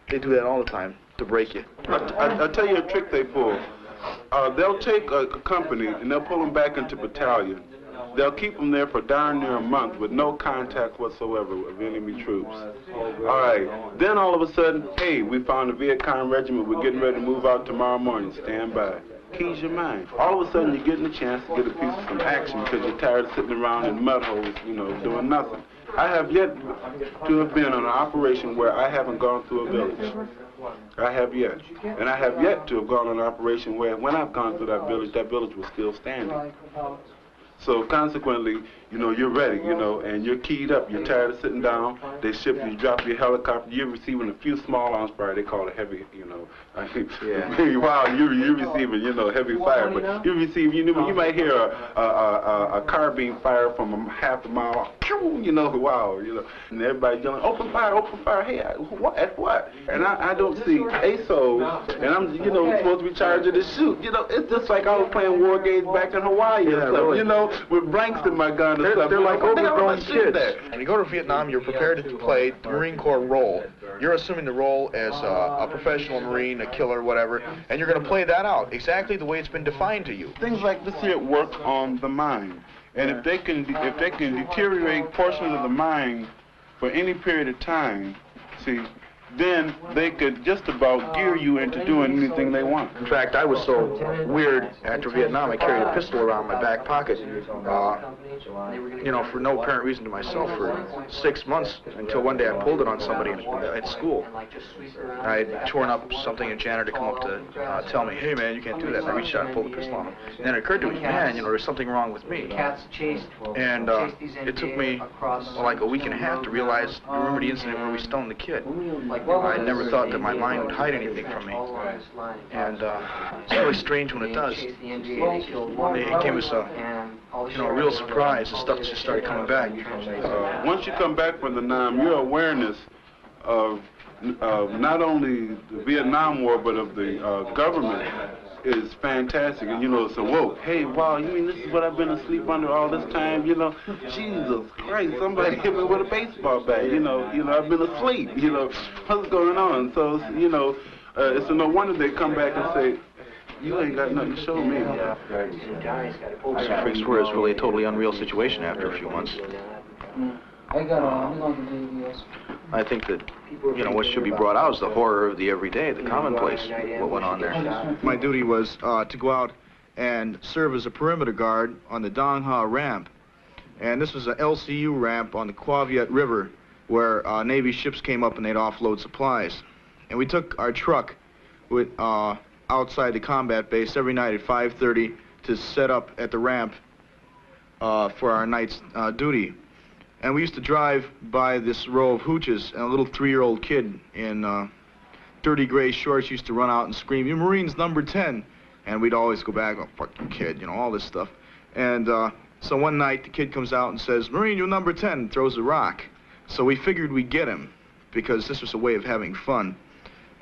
they do that all the time to break you. I'll tell you a trick they pull. They'll take a company and they'll pull them back into battalion. They'll keep them there for darn near a month with no contact whatsoever with enemy troops. All right. Then all of a sudden, hey, we found a Viet Cong regiment. We're getting ready to move out tomorrow morning. Stand by. Keys your mind. All of a sudden, you're getting a chance to get a piece of some action because you're tired of sitting around in mud holes, you know, doing nothing. I have yet to have been on an operation where I haven't gone through a village. I have yet. And I have yet to have gone on an operation where when I've gone through that village was still standing. So consequently, you know, you're ready, you know, and you're keyed up. You're tired of sitting down. They ship you, drop your helicopter. You're receiving a few small arms fire. They call it heavy, you know. Wow, you're receiving, you know, heavy fire. But you receive, you know, you might hear a carbine fire from half a mile. You know, wow, you know. And everybody yelling, open fire, open fire. Hey, what? At what? And I don't see ASOs, and I'm, you know, supposed to be charged to shoot. You know, it's just like I was playing war games back in Hawaii and stuff, you know, with blanks in my gun and stuff. They're like overgrown kids. When you go to Vietnam, you're prepared to play the Marine Corps role. You're assuming the role as a professional Marine, a killer, whatever, and you're going to play that out exactly the way it's been defined to you. Things like this here work on the mind, and if they can deteriorate portions of the mind for any period of time, see, then they could just about gear you into doing anything they want. In fact, I was so weird after Vietnam, I carried a pistol around my back pocket, you know, for no apparent reason to myself for 6 months, until one day I pulled it on somebody at school. I had torn up something, and a janitor come up to tell me, "Hey man, you can't do that." And I reached out and pulled the pistol on him. And then it occurred to me, man, you know, there's something wrong with me. And it took me like a week and a half to realize, remember the incident where we stoned the kid. I never thought that my mind would hide anything from me. And it's really strange when it does. It came as a, you know, a real surprise. The stuff just started coming back. Once you come back from the Nam, your awareness of not only the Vietnam War, but of the government is fantastic. And you know, so whoa, hey, wow, you mean this is what I've been asleep under all this time? You know, Jesus Christ, somebody hit me with a baseball bat. You know, I've been asleep. You know, what's going on? So you know, it's no wonder they come back and say, "You ain't got nothing to show me." So fixed where it's really a totally unreal situation after a few months. I think that, you know, what should be brought out is the horror of the everyday, the commonplace, what went on there. My duty was to go out and serve as a perimeter guard on the Dong Ha ramp. And this was a LCU ramp on the Qua Viet River where Navy ships came up and they'd offload supplies. And we took our truck with outside the combat base every night at 5:30 to set up at the ramp for our night's duty. And we used to drive by this row of hooches, and a little 3-year-old kid in dirty gray shorts used to run out and scream, "You Marines number 10." And we'd always go back, "Oh, fuck you, kid," you know, all this stuff. And so one night the kid comes out and says, "Marine, you're number 10, and throws a rock. So we figured we'd get him, because this was a way of having fun.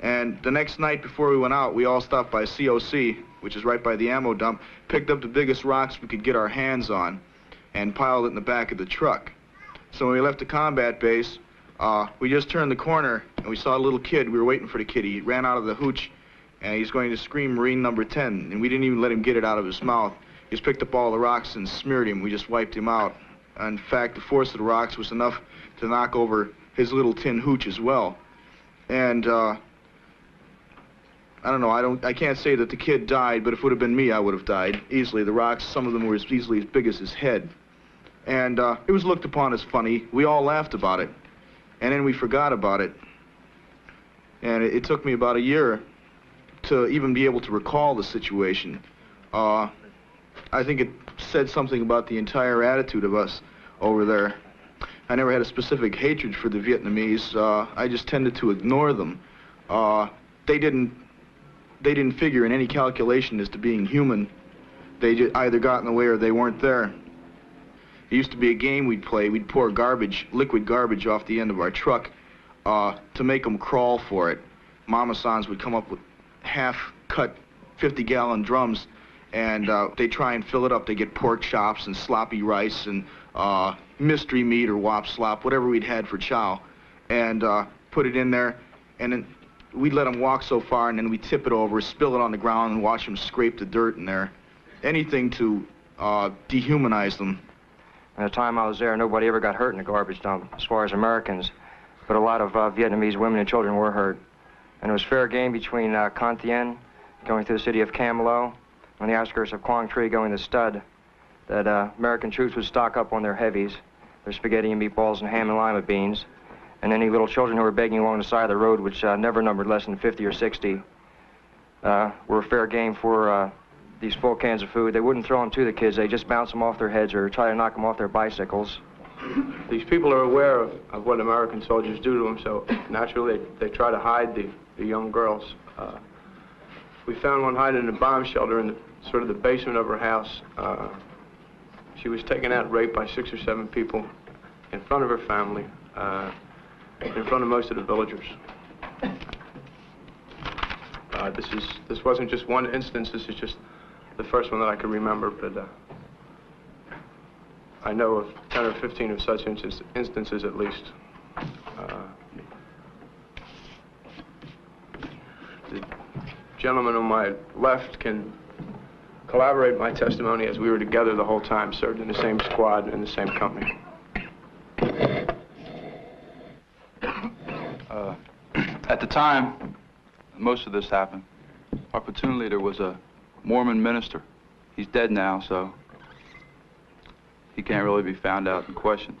And the next night before we went out, we all stopped by COC, which is right by the ammo dump, picked up the biggest rocks we could get our hands on, and piled it in the back of the truck. So when we left the combat base, we just turned the corner, and we saw a little kid. We were waiting for the kid. He ran out of the hooch, and he's going to scream Marine number 10, and we didn't even let him get it out of his mouth. He just picked up all the rocks and smeared him. We just wiped him out. In fact, the force of the rocks was enough to knock over his little tin hooch as well. And I don't know, I can't say that the kid died, but if it would have been me, I would have died easily. The rocks, some of them were easily as big as his head. And it was looked upon as funny. We all laughed about it. And then we forgot about it. And it took me about a year to even be able to recall the situation. I think it said something about the entire attitude of us over there. I never had a specific hatred for the Vietnamese. I just tended to ignore them. They didn't figure in any calculation as to being human. They just either got in the way or they weren't there. It used to be a game we'd play. We'd pour garbage, liquid garbage, off the end of our truck, to make them crawl for it. Mama Sans would come up with half-cut 50-gallon drums, and they try and fill it up. They get pork chops and sloppy rice and mystery meat or wop slop, whatever we'd had for chow, and put it in there, and then we'd let them walk so far, and then we'd tip it over, spill it on the ground, and watch them scrape the dirt in there. Anything to dehumanize them. At the time I was there, nobody ever got hurt in the garbage dump, as far as Americans, but a lot of Vietnamese women and children were hurt. And it was fair game between Con Thien, going through the city of Cam Lo, on the outskirts of Quang Tri, going to Stud, that American troops would stock up on their heavies, their spaghetti and meatballs and ham and lima beans, and any little children who were begging along the side of the road, which never numbered less than 50 or 60, were fair game for these full cans of food. They wouldn't throw them to the kids, they just bounce them off their heads or try to knock them off their bicycles. These people are aware of what American soldiers do to them, so naturally they try to hide the young girls. We found one hiding in a bomb shelter in sort of the basement of her house. She was taken out and raped by 6 or 7 people in front of her family, in front of most of the villagers. This wasn't just one instance, this is just the first one that I could remember, but I know of 10 or 15 of such instances at least. The gentleman on my left can corroborate my testimony, as we were together the whole time, served in the same squad in the same company. At the time most of this happened, our platoon leader was a Mormon minister. He's dead now, so he can't really be found out and questioned.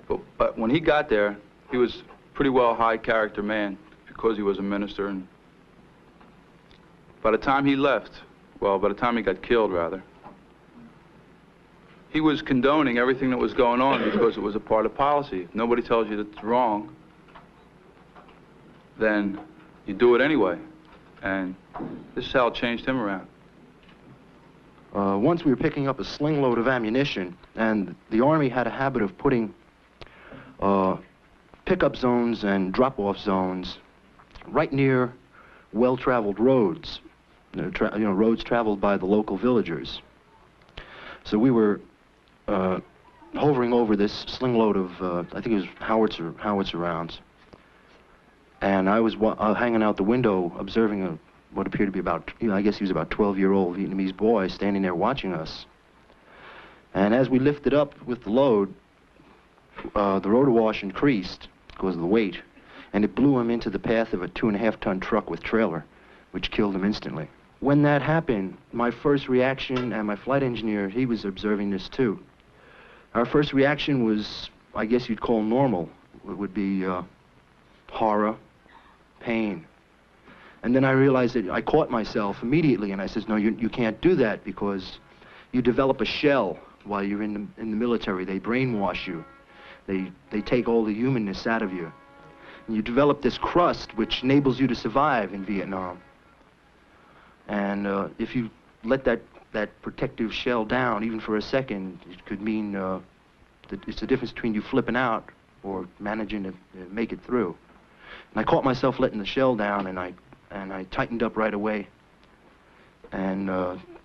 But when he got there, he was a pretty well high character man because he was a minister, and by the time he left, well, by the time he got killed, rather, he was condoning everything that was going on because it was a part of policy. If nobody tells you that it's wrong, then you do it anyway. And this is how it changed him around. Once we were picking up a sling load of ammunition, and the Army had a habit of putting pickup zones and drop-off zones right near well-traveled roads, roads traveled by the local villagers. So we were hovering over this sling load of, I think it was howitzer rounds. And I was hanging out the window observing what appeared to be about, I guess he was about 12-year-old Vietnamese boy standing there watching us. And as we lifted up with the load, the rotor wash increased because of the weight, and it blew him into the path of a 2.5-ton truck with trailer, which killed him instantly. When that happened, my first reaction, and my flight engineer, he was observing this too. Our first reaction was, I guess you'd call normal. It would be horror, pain. And then I realized that I caught myself immediately, and I said, no, you can't do that because you develop a shell while you're in the military. They brainwash you. They take all the humanness out of you. And you develop this crust which enables you to survive in Vietnam. And if you let that protective shell down, even for a second, it could mean that it's the difference between you flipping out or managing to make it through. And I caught myself letting the shell down, and I tightened up right away and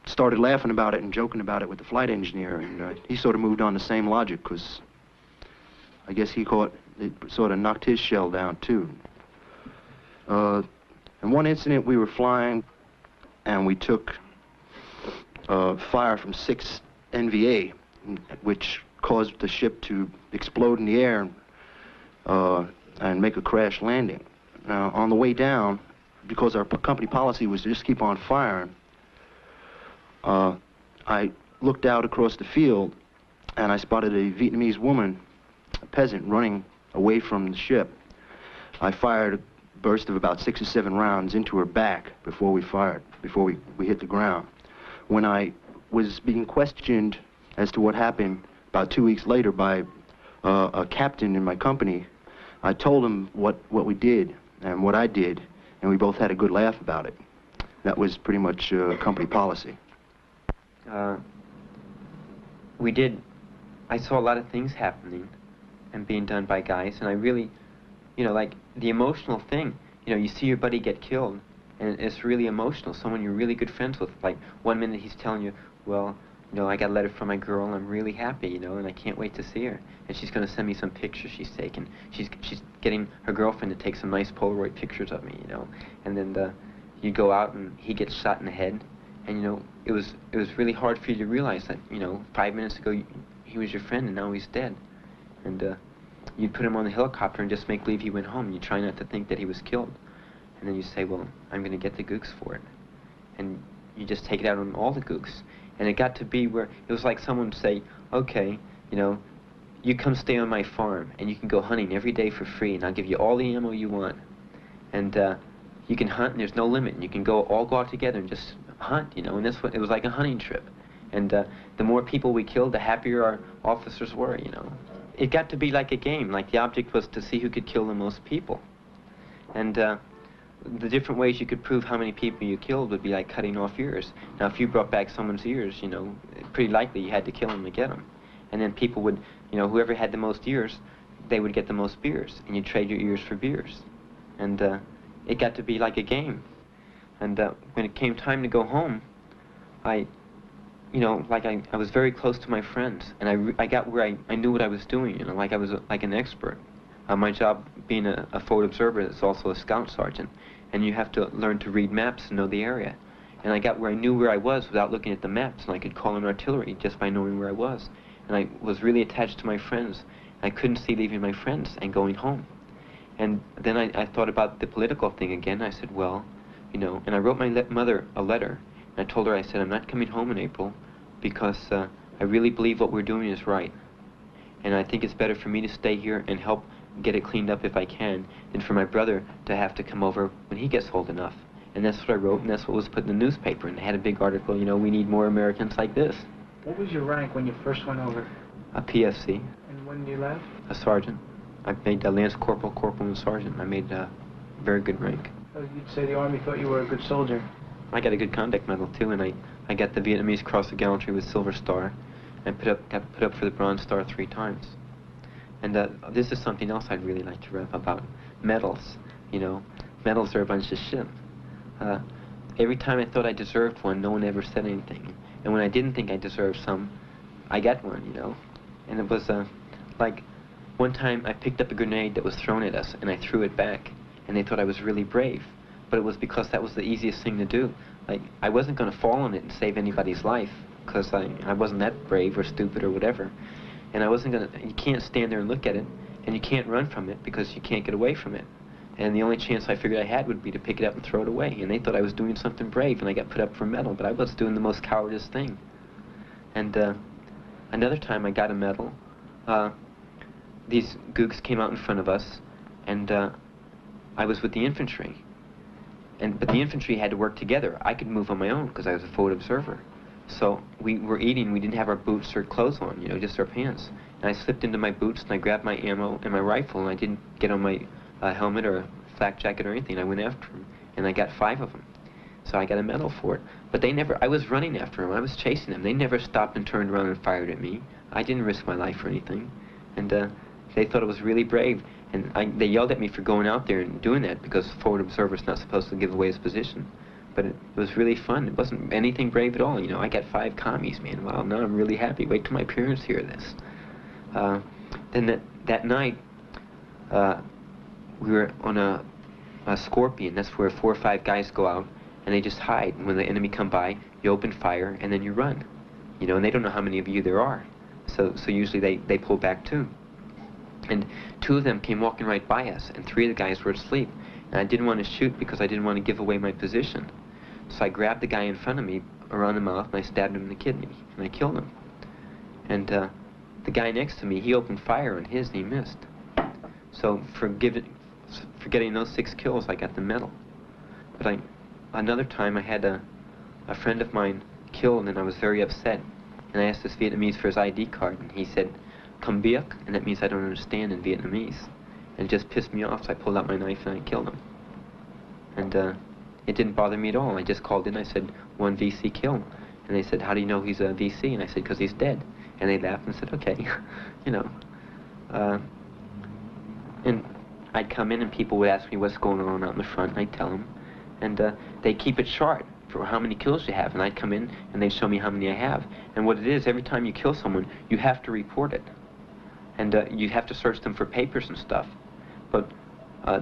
started laughing about it and joking about it with the flight engineer, and he sort of moved on the same logic because I guess it sort of knocked his shell down too. In one incident we were flying and we took fire from 6 NVA, which caused the ship to explode in the air and make a crash landing. Now, on the way down, because our company policy was to just keep on firing, I looked out across the field and I spotted a Vietnamese woman, a peasant, running away from the ship. I fired a burst of about 6 or 7 rounds into her back before we hit the ground. When I was being questioned as to what happened about 2 weeks later by a captain in my company, I told him what we did and what I did, and we both had a good laugh about it. That was pretty much company policy. I saw a lot of things happening and being done by guys, and I really you know, like the emotional thing, you know, you see your buddy get killed, and it's really emotional. Someone you're really good friends with. Like, one minute he's telling you, well, you know, I got a letter from my girl, and I'm really happy, you know, and I can't wait to see her. And she's going to send me some pictures she's taken. She's getting her girlfriend to take some nice Polaroid pictures of me, you know. And then you go out, and he gets shot in the head. And, you know, it was really hard for you to realize that, you know, 5 minutes ago he was your friend, and now he's dead. And you'd put him on the helicopter and just make believe he went home. You try not to think that he was killed. And then you say, well, I'm going to get the gooks for it. And you just take it out on all the gooks. And it got to be where it was like someone would say, okay, you know, you come stay on my farm, and you can go hunting every day for free, and I'll give you all the ammo you want. And you can hunt, and there's no limit. And you can all go out together and just hunt, you know. And that's what it was, like a hunting trip. And the more people we killed, the happier our officers were, you know. It got to be like a game. Like, the object was to see who could kill the most people. And the different ways you could prove how many people you killed would be like cutting off ears. Now, if you brought back someone's ears, you know, pretty likely you had to kill them to get them. And then people would, you know, whoever had the most ears, they would get the most beers. And you'd trade your ears for beers. And it got to be like a game. And when it came time to go home, you know, like I was very close to my friends. And I got where I knew what I was doing, you know, like I was like an expert. My job being a forward observer is also a scout sergeant. And you have to learn to read maps and know the area. And I got where I knew where I was without looking at the maps, and I could call in artillery just by knowing where I was. And I was really attached to my friends. I couldn't see leaving my friends and going home. And then I thought about the political thing again. I said, well, you know, and I wrote my mother a letter. And I told her, I said, I'm not coming home in April because I really believe what we're doing is right. And I think it's better for me to stay here and help get it cleaned up if I can, than for my brother to have to come over when he gets old enough. And that's what I wrote, and that's what was put in the newspaper. And they had a big article, you know, we need more Americans like this. What was your rank when you first went over? A PFC. And when you left? A sergeant. I made a Lance Corporal, Corporal, and Sergeant. I made a very good rank. So you'd say the Army thought you were a good soldier? I got a good conduct medal, too, and I got the Vietnamese Cross of Gallantry with Silver Star. And got put up for the Bronze Star 3 times. And this is something else I'd really like to rap about. Medals, you know. Medals are a bunch of shit. Every time I thought I deserved one, no one ever said anything. And when I didn't think I deserved some, I got one, you know. And it was like one time I picked up a grenade that was thrown at us, and I threw it back. And they thought I was really brave. But it was because that was the easiest thing to do. Like, I wasn't going to fall on it and save anybody's life, because I wasn't that brave or stupid or whatever. And I wasn't going to, you can't stand there and look at it, and you can't run from it because you can't get away from it. And the only chance I figured I had would be to pick it up and throw it away. And they thought I was doing something brave, and I got put up for medal, but I was doing the most cowardice thing. And another time I got a medal, these gooks came out in front of us, and I was with the infantry. But the infantry had to work together. I could move on my own because I was a forward observer. So we were eating, we didn't have our boots or clothes on, you know, just our pants. And I slipped into my boots, and I grabbed my ammo and my rifle, and I didn't get on my helmet or flak jacket or anything. I went after them, and I got 5 of them. So I got a medal for it. But they never, I was running after them, I was chasing them. They never stopped and turned around and fired at me. I didn't risk my life or anything. And they thought it was really brave. And they yelled at me for going out there and doing that because the forward observer's not supposed to give away his position. But it was really fun. It wasn't anything brave at all. You know, I got 5 commies, man. Wow, now I'm really happy. Wait till my parents hear this. Then that night, we were on a Scorpion. That's where 4 or 5 guys go out, and they just hide. And when the enemy come by, you open fire, and then you run. You know, and they don't know how many of you there are. So usually they pull back too. And 2 of them came walking right by us, and 3 of the guys were asleep. And I didn't want to shoot because I didn't want to give away my position. So I grabbed the guy in front of me around the mouth, and I stabbed him in the kidney, and I killed him. And the guy next to me, he opened fire on his, and he missed. So for getting those 6 kills, I got the medal. But another time I had a friend of mine killed, and I was very upset. And I asked this Vietnamese for his ID card, and he said, "Come biec," and that means I don't understand in Vietnamese. And it just pissed me off, so I pulled out my knife and I killed him. And it didn't bother me at all. I just called in, I said, 1 VC kill. And they said, how do you know he's a VC? And I said, because he's dead. And they laughed and said, okay, you know. And I'd come in and people would ask me what's going on out in the front, and I'd tell them. And they keep it short for how many kills you have, and I'd come in and they'd show me how many I have. And what it is, every time you kill someone, you have to report it. And you have to search them for papers and stuff. But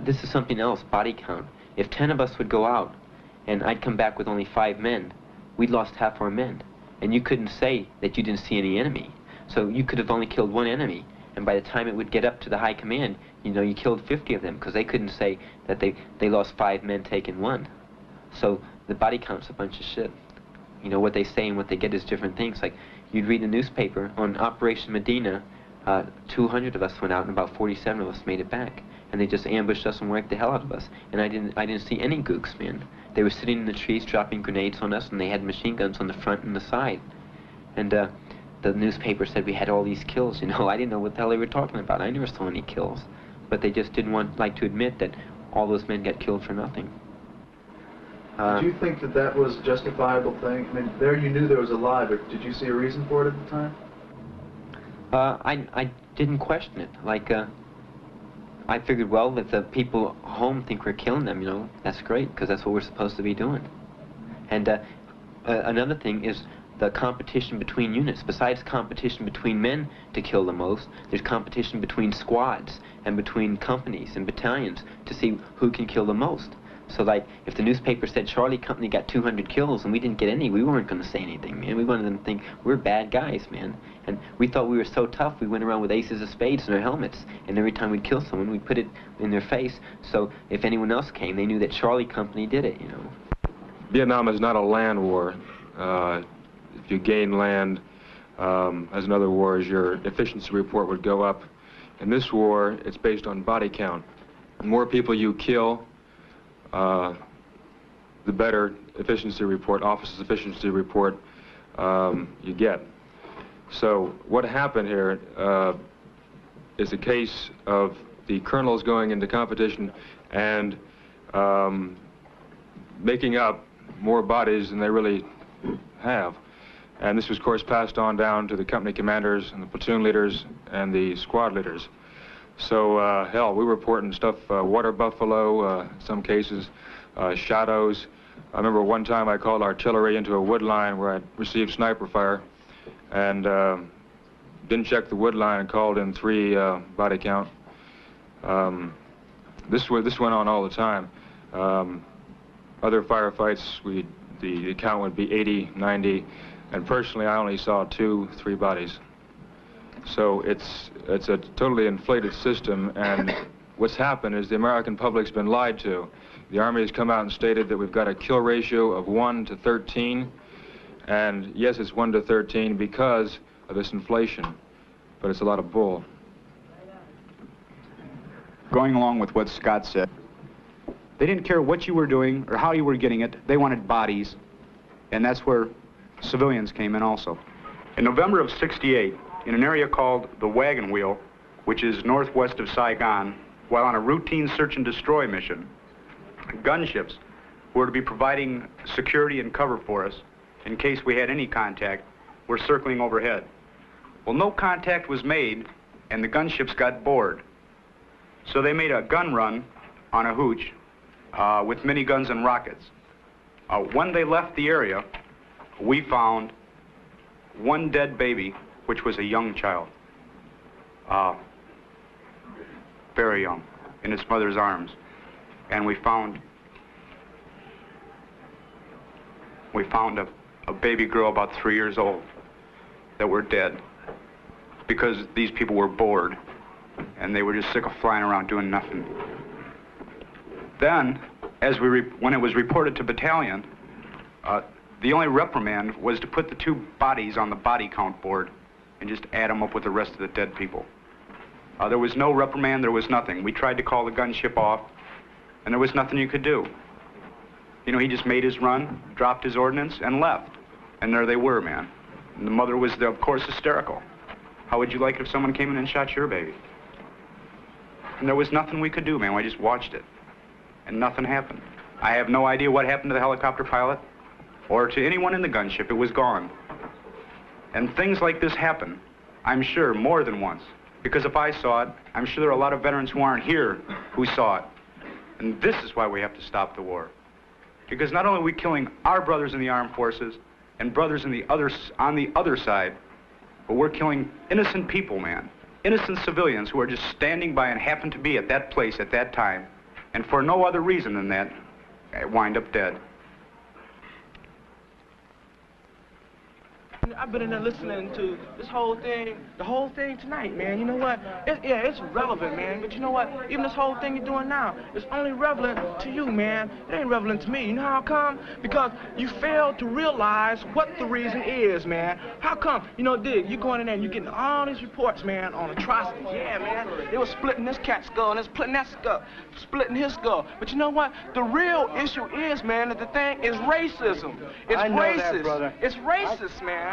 this is something else, body count. If 10 of us would go out, and I'd come back with only 5 men, we'd lost half our men. And you couldn't say that you didn't see any enemy. So you could have only killed 1 enemy, and by the time it would get up to the high command, you know, you killed 50 of them, because they couldn't say that they lost 5 men taking 1. So the body count's a bunch of shit. You know, what they say and what they get is different things. Like, you'd read the newspaper, on Operation Medina, 200 of us went out and about 47 of us made it back. And they just ambushed us and whacked the hell out of us. And I didn't see any gooks, man. They were sitting in the trees dropping grenades on us, and they had machine guns on the front and the side. And the newspaper said we had all these kills, you know. I didn't know what the hell they were talking about. I never saw any kills. But they just didn't like to admit that all those men got killed for nothing. Did you think that that was a justifiable thing? I mean, there you knew there was a lie, but did you see a reason for it at the time? I didn't question it. Like, I figured, well, if the people home think we're killing them, you know, that's great, because that's what we're supposed to be doing. And another thing is the competition between units. Besides competition between men to kill the most, there's competition between squads and between companies and battalions to see who can kill the most. So, like, if the newspaper said Charlie Company got 200 kills and we didn't get any, we weren't going to say anything, man. We wanted them to think we're bad guys, man. And we thought we were so tough, we went around with aces of spades in our helmets. And every time we'd kill someone, we'd put it in their face. So if anyone else came, they knew that Charlie Company did it, you know. Vietnam is not a land war. If you gain land, as in other wars, your efficiency report would go up. In this war, it's based on body count. The more people you kill, the better efficiency report, officer's efficiency report you get. So what happened here is a case of the colonels going into competition and making up more bodies than they really have. And this was, of course, passed on down to the company commanders and the platoon leaders and the squad leaders. So, hell, we were reporting stuff, water buffalo, in some cases, shadows. I remember one time I called artillery into a wood line where I'd received sniper fire and didn't check the wood line and called in 3 body count. This went on all the time. Other firefights, the count would be 80, 90, and personally I only saw 2, 3 bodies. So it's a totally inflated system, and what's happened is the American public's been lied to. The Army has come out and stated that we've got a kill ratio of 1 to 13, and yes, it's 1 to 13 because of this inflation, but it's a lot of bull. Going along with what Scott said, they didn't care what you were doing or how you were getting it. They wanted bodies, and that's where civilians came in also. In November of '68, in an area called the Wagon Wheel, which is northwest of Saigon, while on a routine search and destroy mission, gunships who were to be providing security and cover for us in case we had any contact were circling overhead. Well, no contact was made, and the gunships got bored. So they made a gun run on a hooch with miniguns and rockets. When they left the area, we found 1 dead baby, which was a young child, very young, in its mother's arms. And we found a baby girl about 3 years old that were dead because these people were bored and they were just sick of flying around doing nothing. Then, when it was reported to battalion, the only reprimand was to put the 2 bodies on the body count board and just add them up with the rest of the dead people. There was no reprimand, there was nothing. We tried to call the gunship off, and there was nothing you could do. You know, he just made his run, dropped his ordnance, and left. And there they were, man. And the mother was, of course, hysterical. How would you like it if someone came in and shot your baby? And there was nothing we could do, man. We just watched it. And nothing happened. I have no idea what happened to the helicopter pilot or to anyone in the gunship. It was gone. And things like this happen, I'm sure, more than once. Because if I saw it, I'm sure there are a lot of veterans who aren't here who saw it. And this is why we have to stop the war. Because not only are we killing our brothers in the armed forces and brothers on the other side, but we're killing innocent people, man. Innocent civilians who are just standing by and happen to be at that place at that time, and for no other reason than that, wind up dead. I've been in there listening to this whole thing, the whole thing tonight, man. You know what? It's relevant, man. But you know what? Even this whole thing you're doing now, it's only relevant to you, man. It ain't relevant to me. You know how come? Because you failed to realize what the reason is, man. How come? You know, Dig, you going in there and you're getting all these reports, man, on atrocities. Yeah, man. They were splitting this cat's skull and they're splitting that skull, splitting his skull. But you know what? The real issue is, man, that the thing is racism. It's racist. That, brother. It's racist, man.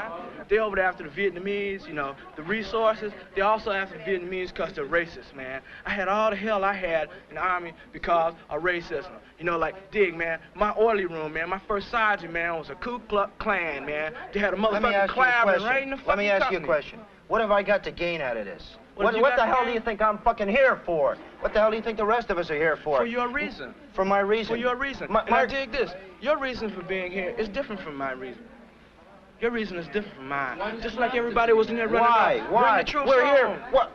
They over there after the Vietnamese, you know, the resources. They also after the Vietnamese because they're racist, man. I had all the hell I had in the Army because of racism. You know, like, Dig, man, my orderly room, man, my first sergeant, man, was a Ku Klux Klan, man. They had a motherfucking clapping right in the fucking Let me ask company. you a question. What have I got to gain out of this? What the hell do you think I'm fucking here for? What the hell do you think the rest of us are here for? For your reason. For my reason? For your reason. And I dig this. Your reason for being here is different from my reason. Your reason is different from mine. Just like everybody was in there running Why? the troops We're here. home. What?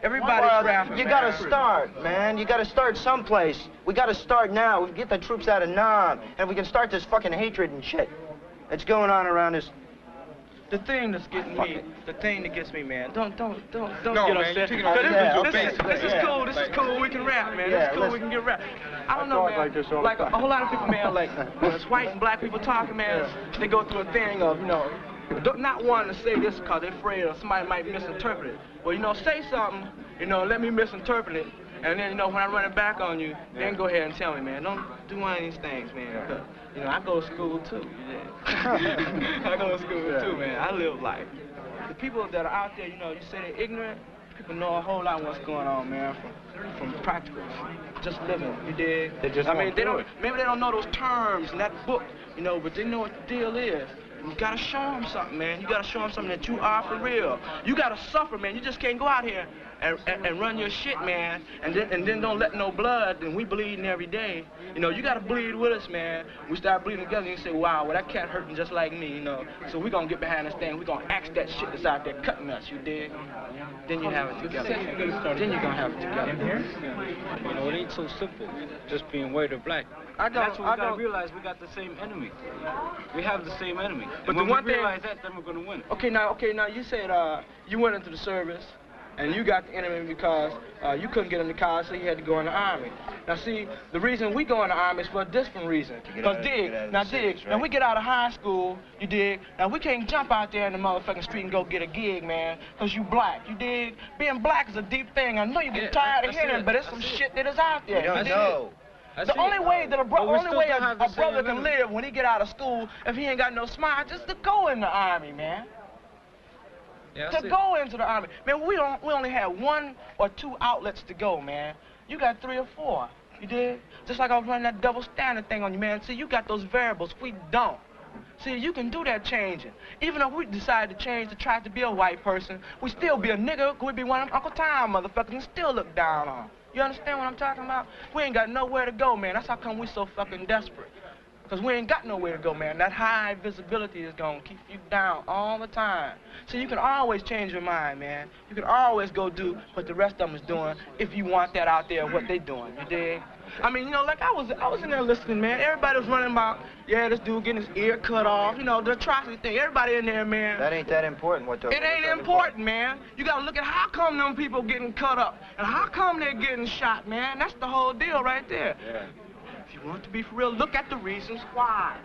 Everybody's rapping, You man. gotta start, man. You gotta start someplace. We gotta start now. We can get the troops out of Nam, and we can start this fucking hatred and shit that's going on around us. The thing that's getting me, the thing that gets me, man, don't No, get man, upset. you're taking offense. This is cool, we can rap, man. This is cool, we can get rap. I don't know, man, like a whole lot of people, man, like, when it's white and black people talking, man, they go through a thing of, you know, not wanting to say this because they're afraid or somebody might misinterpret it. Well, you know, say something, you know, let me misinterpret it, and then, you know, when I run it back on you, then go ahead and tell me, man, don't do one of these things, man, because, you know, I go to school, too, I go to school, too, man. I live life. The people that are out there, you know, you say they're ignorant, people know a whole lot of what's going on, man, from practical, just living, you dig? I mean, maybe they don't know those terms in that book, you know, but they know what the deal is. You gotta show them something, man. You gotta show them something that you are for real. You gotta suffer, man. You just can't go out here and run your shit, man, and then don't let no blood, and we bleeding every day. You know, you gotta bleed with us, man. We start bleeding together, and you say, wow, well, that cat hurting just like me, you know. So we gonna get behind this thing. We gonna axe that shit that's out there cutting us, you dig? Then you have it together. Then you're gonna have it together. You know, it ain't so simple, just being white or black. That's what we gotta realize. We got the same enemy. We have the same enemy. But And the when one we thing- realize that, then we're gonna win. Okay, now you said you went into the service and you got the enemy because you couldn't get into college, so you had to go in the Army. Now see, the reason we go in the Army is for a different reason. Because dig, now we get out of high school, you dig, now we can't jump out there in the motherfucking street and go get a gig, man, because you black, you dig? Being black is a deep thing. I know you get tired of hearing it, but it's some shit that is out there. You don't dig? know. The only way that a still brother can live when he get out of school, if he ain't got no smart, is to go in the Army, man. To go into the Army. Man, we only have 1 or 2 outlets to go, man. You got 3 or 4, you did? Just like I was running that double standard thing on you, man. See, you got those variables, we don't. See, you can do that changing. Even if we decide to change to try to be a white person, we still be a nigga, we be one of them Uncle Tom motherfuckers and still look down on. You understand what I'm talking about? We ain't got nowhere to go, man. That's how come we so fucking desperate. Because we ain't got nowhere to go, man. That high visibility is going to keep you down all the time. So you can always change your mind, man. You can always go do what the rest of them is doing if you want that out there, what they doing, you dig? I mean, you know, like I was in there listening, man. Everybody was running about, yeah, this dude getting his ear cut off, you know, the atrocity thing. Everybody in there, man. That ain't that important. It ain't important, man. You gotta look at how come them people getting cut up and how come they're getting shot, man. That's the whole deal right there. Yeah. If you want to be for real, look at the reasons why.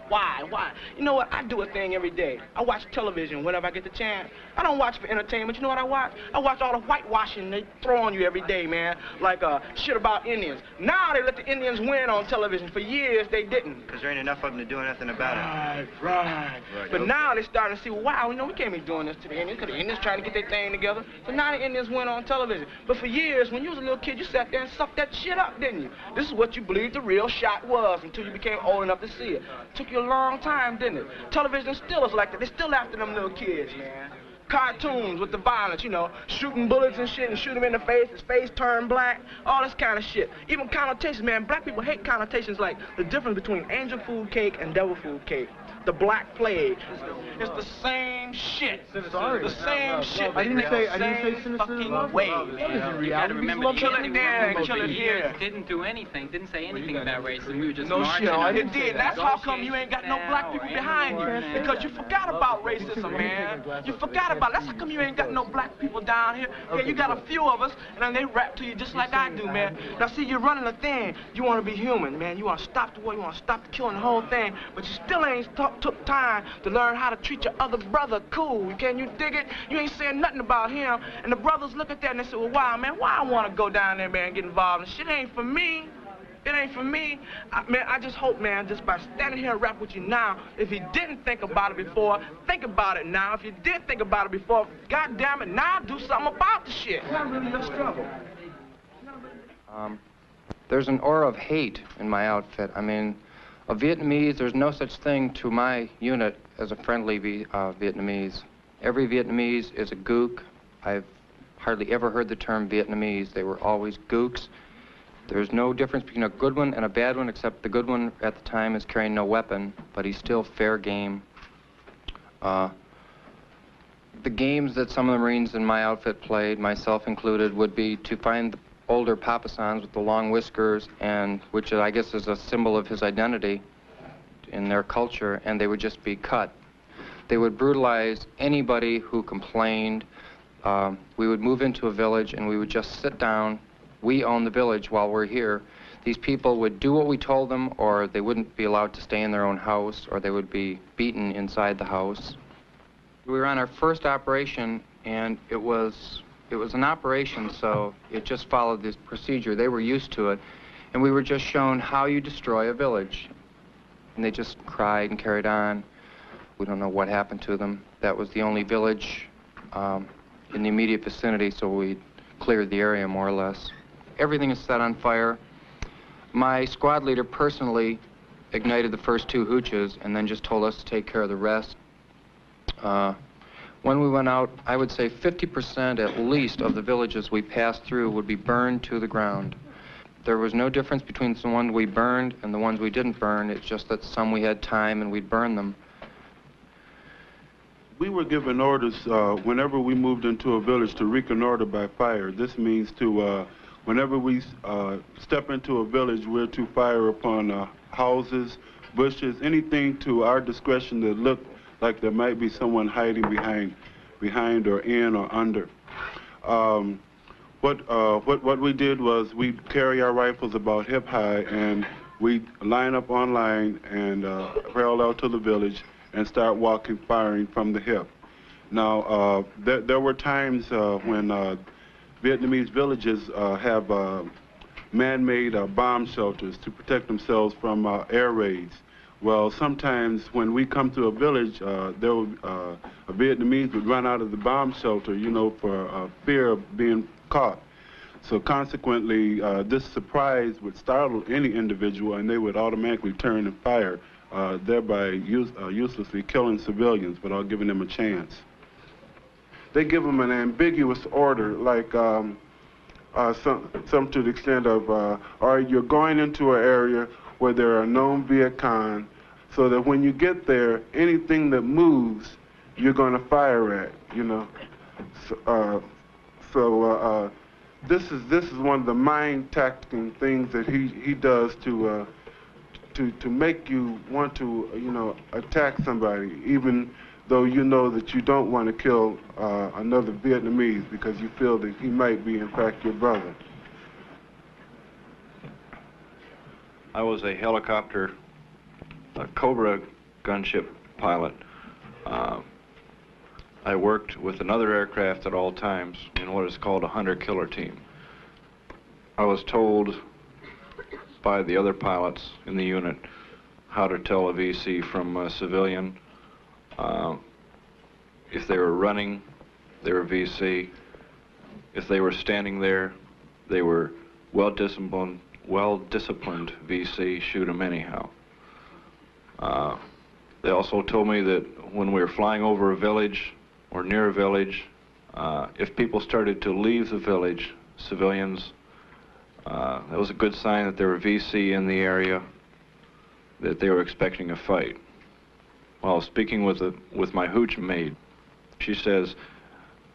Why? You know what? I do a thing every day. I watch television whenever I get the chance. I don't watch for entertainment. You know what I watch? I watch all the whitewashing they throw on you every day, man. Like shit about Indians. Now they let the Indians win on television. For years, they didn't. Because there ain't enough of them to do anything about it. Right. But now they're starting to see, wow, you know, we can't be doing this to the Indians because the Indians trying to get their thing together. So now the Indians win on television. But for years, when you was a little kid, you sat there and sucked that shit up, didn't you? This is what you believed the real shot was until you became old enough to see it. Took you a long time, didn't it? Television still is like that. They're still after them little kids, man. cartoons with the violence, you know, shooting bullets and shit and shoot him in the face, his face turned black, all this kind of shit. Even connotations, man, black people hate connotations like the difference between angel food cake and devil food cake. The Black Plague. It's the same shit. Sorry. The same shit. I didn't say cynicism. Fucking way. You gotta remember, kill it there and kill it here. Didn't do anything, didn't say anything about racism. We were just No marching. shit, it did. That's how come you ain't got no black people behind you. Because you forgot about racism, man. You forgot about it. That's how come you ain't got no black people down here. Yeah, you got a few of us, and then they rap to you just like I do, man. Now see, you're running a thing. You want to be human, man. You want to stop the war. You want to stop the killing, the whole thing. But you still ain't took time to learn how to treat your other brother cool. Can you dig it? You ain't saying nothing about him. And the brothers look at that and they say, well, wow, man, why I want to go down there, man, and get involved? And shit ain't for me. It ain't for me. Man, I just hope, man, just by standing here and rap with you now, if you didn't think about it before, think about it now. If you did think about it before, God damn it, now do something about the shit. It's not really your struggle. There's an aura of hate in my outfit. I mean, a Vietnamese, there's no such thing to my unit as a friendly Vietnamese. Every Vietnamese is a gook. I've hardly ever heard the term Vietnamese. They were always gooks. There's no difference between a good one and a bad one, except the good one at the time is carrying no weapon, but he's still fair game. The games that some of the Marines in my outfit played, myself included, would be to find the older Papasans with the long whiskers, and which I guess is a symbol of his identity in their culture, and they would just be cut. They would brutalize anybody who complained. We would move into a village and we would just sit down. We own the village while we're here. These people would do what we told them, or they wouldn't be allowed to stay in their own house, or they would be beaten inside the house. We were on our first operation, and it was an operation, so it just followed this procedure. They were used to it, and we were just shown how you destroy a village. And they just cried and carried on. We don't know what happened to them. That was the only village in the immediate vicinity, so we cleared the area more or less. Everything is set on fire. My squad leader personally ignited the first 2 hooches and then just told us to take care of the rest. When we went out, I would say 50% at least of the villages we passed through would be burned to the ground. There was no difference between the ones we burned and the ones we didn't burn. It's just that some we had time and we'd burn them. We were given orders whenever we moved into a village to reconnoiter by fire. This means to, whenever we step into a village, we're to fire upon houses, bushes, anything to our discretion that looked like there might be someone hiding behind or in or under. What we did was we'd carry our rifles about hip high and we'd line up on line and parallel to the village and start walking, firing from the hip. Now, there were times when Vietnamese villages have man-made bomb shelters to protect themselves from air raids. Well, sometimes when we come to a village, a Vietnamese would run out of the bomb shelter, you know, for fear of being caught. So consequently, this surprise would startle any individual and they would automatically turn and fire, thereby uselessly killing civilians without giving them a chance. They give them an ambiguous order, like some to the extent of, all right, you're going into an area where there are known Viet Cong, so that when you get there, anything that moves, you're going to fire at, you know. This is one of the mind-tacting things that he does to make you want to, you know, attack somebody, even though you know that you don't want to kill another Vietnamese because you feel that he might be, in fact, your brother. I was a helicopter, a Cobra gunship pilot. I worked with another aircraft at all times in what is called a hunter-killer team. I was told by the other pilots in the unit how to tell a VC from a civilian. If they were running, they were VC. If they were standing there, they were well-disciplined VC, shoot them anyhow. They also told me that when we were flying over a village, or near a village, if people started to leave the village, civilians, that was a good sign that there were VC in the area, that they were expecting a fight. While speaking with my hooch maid, she says,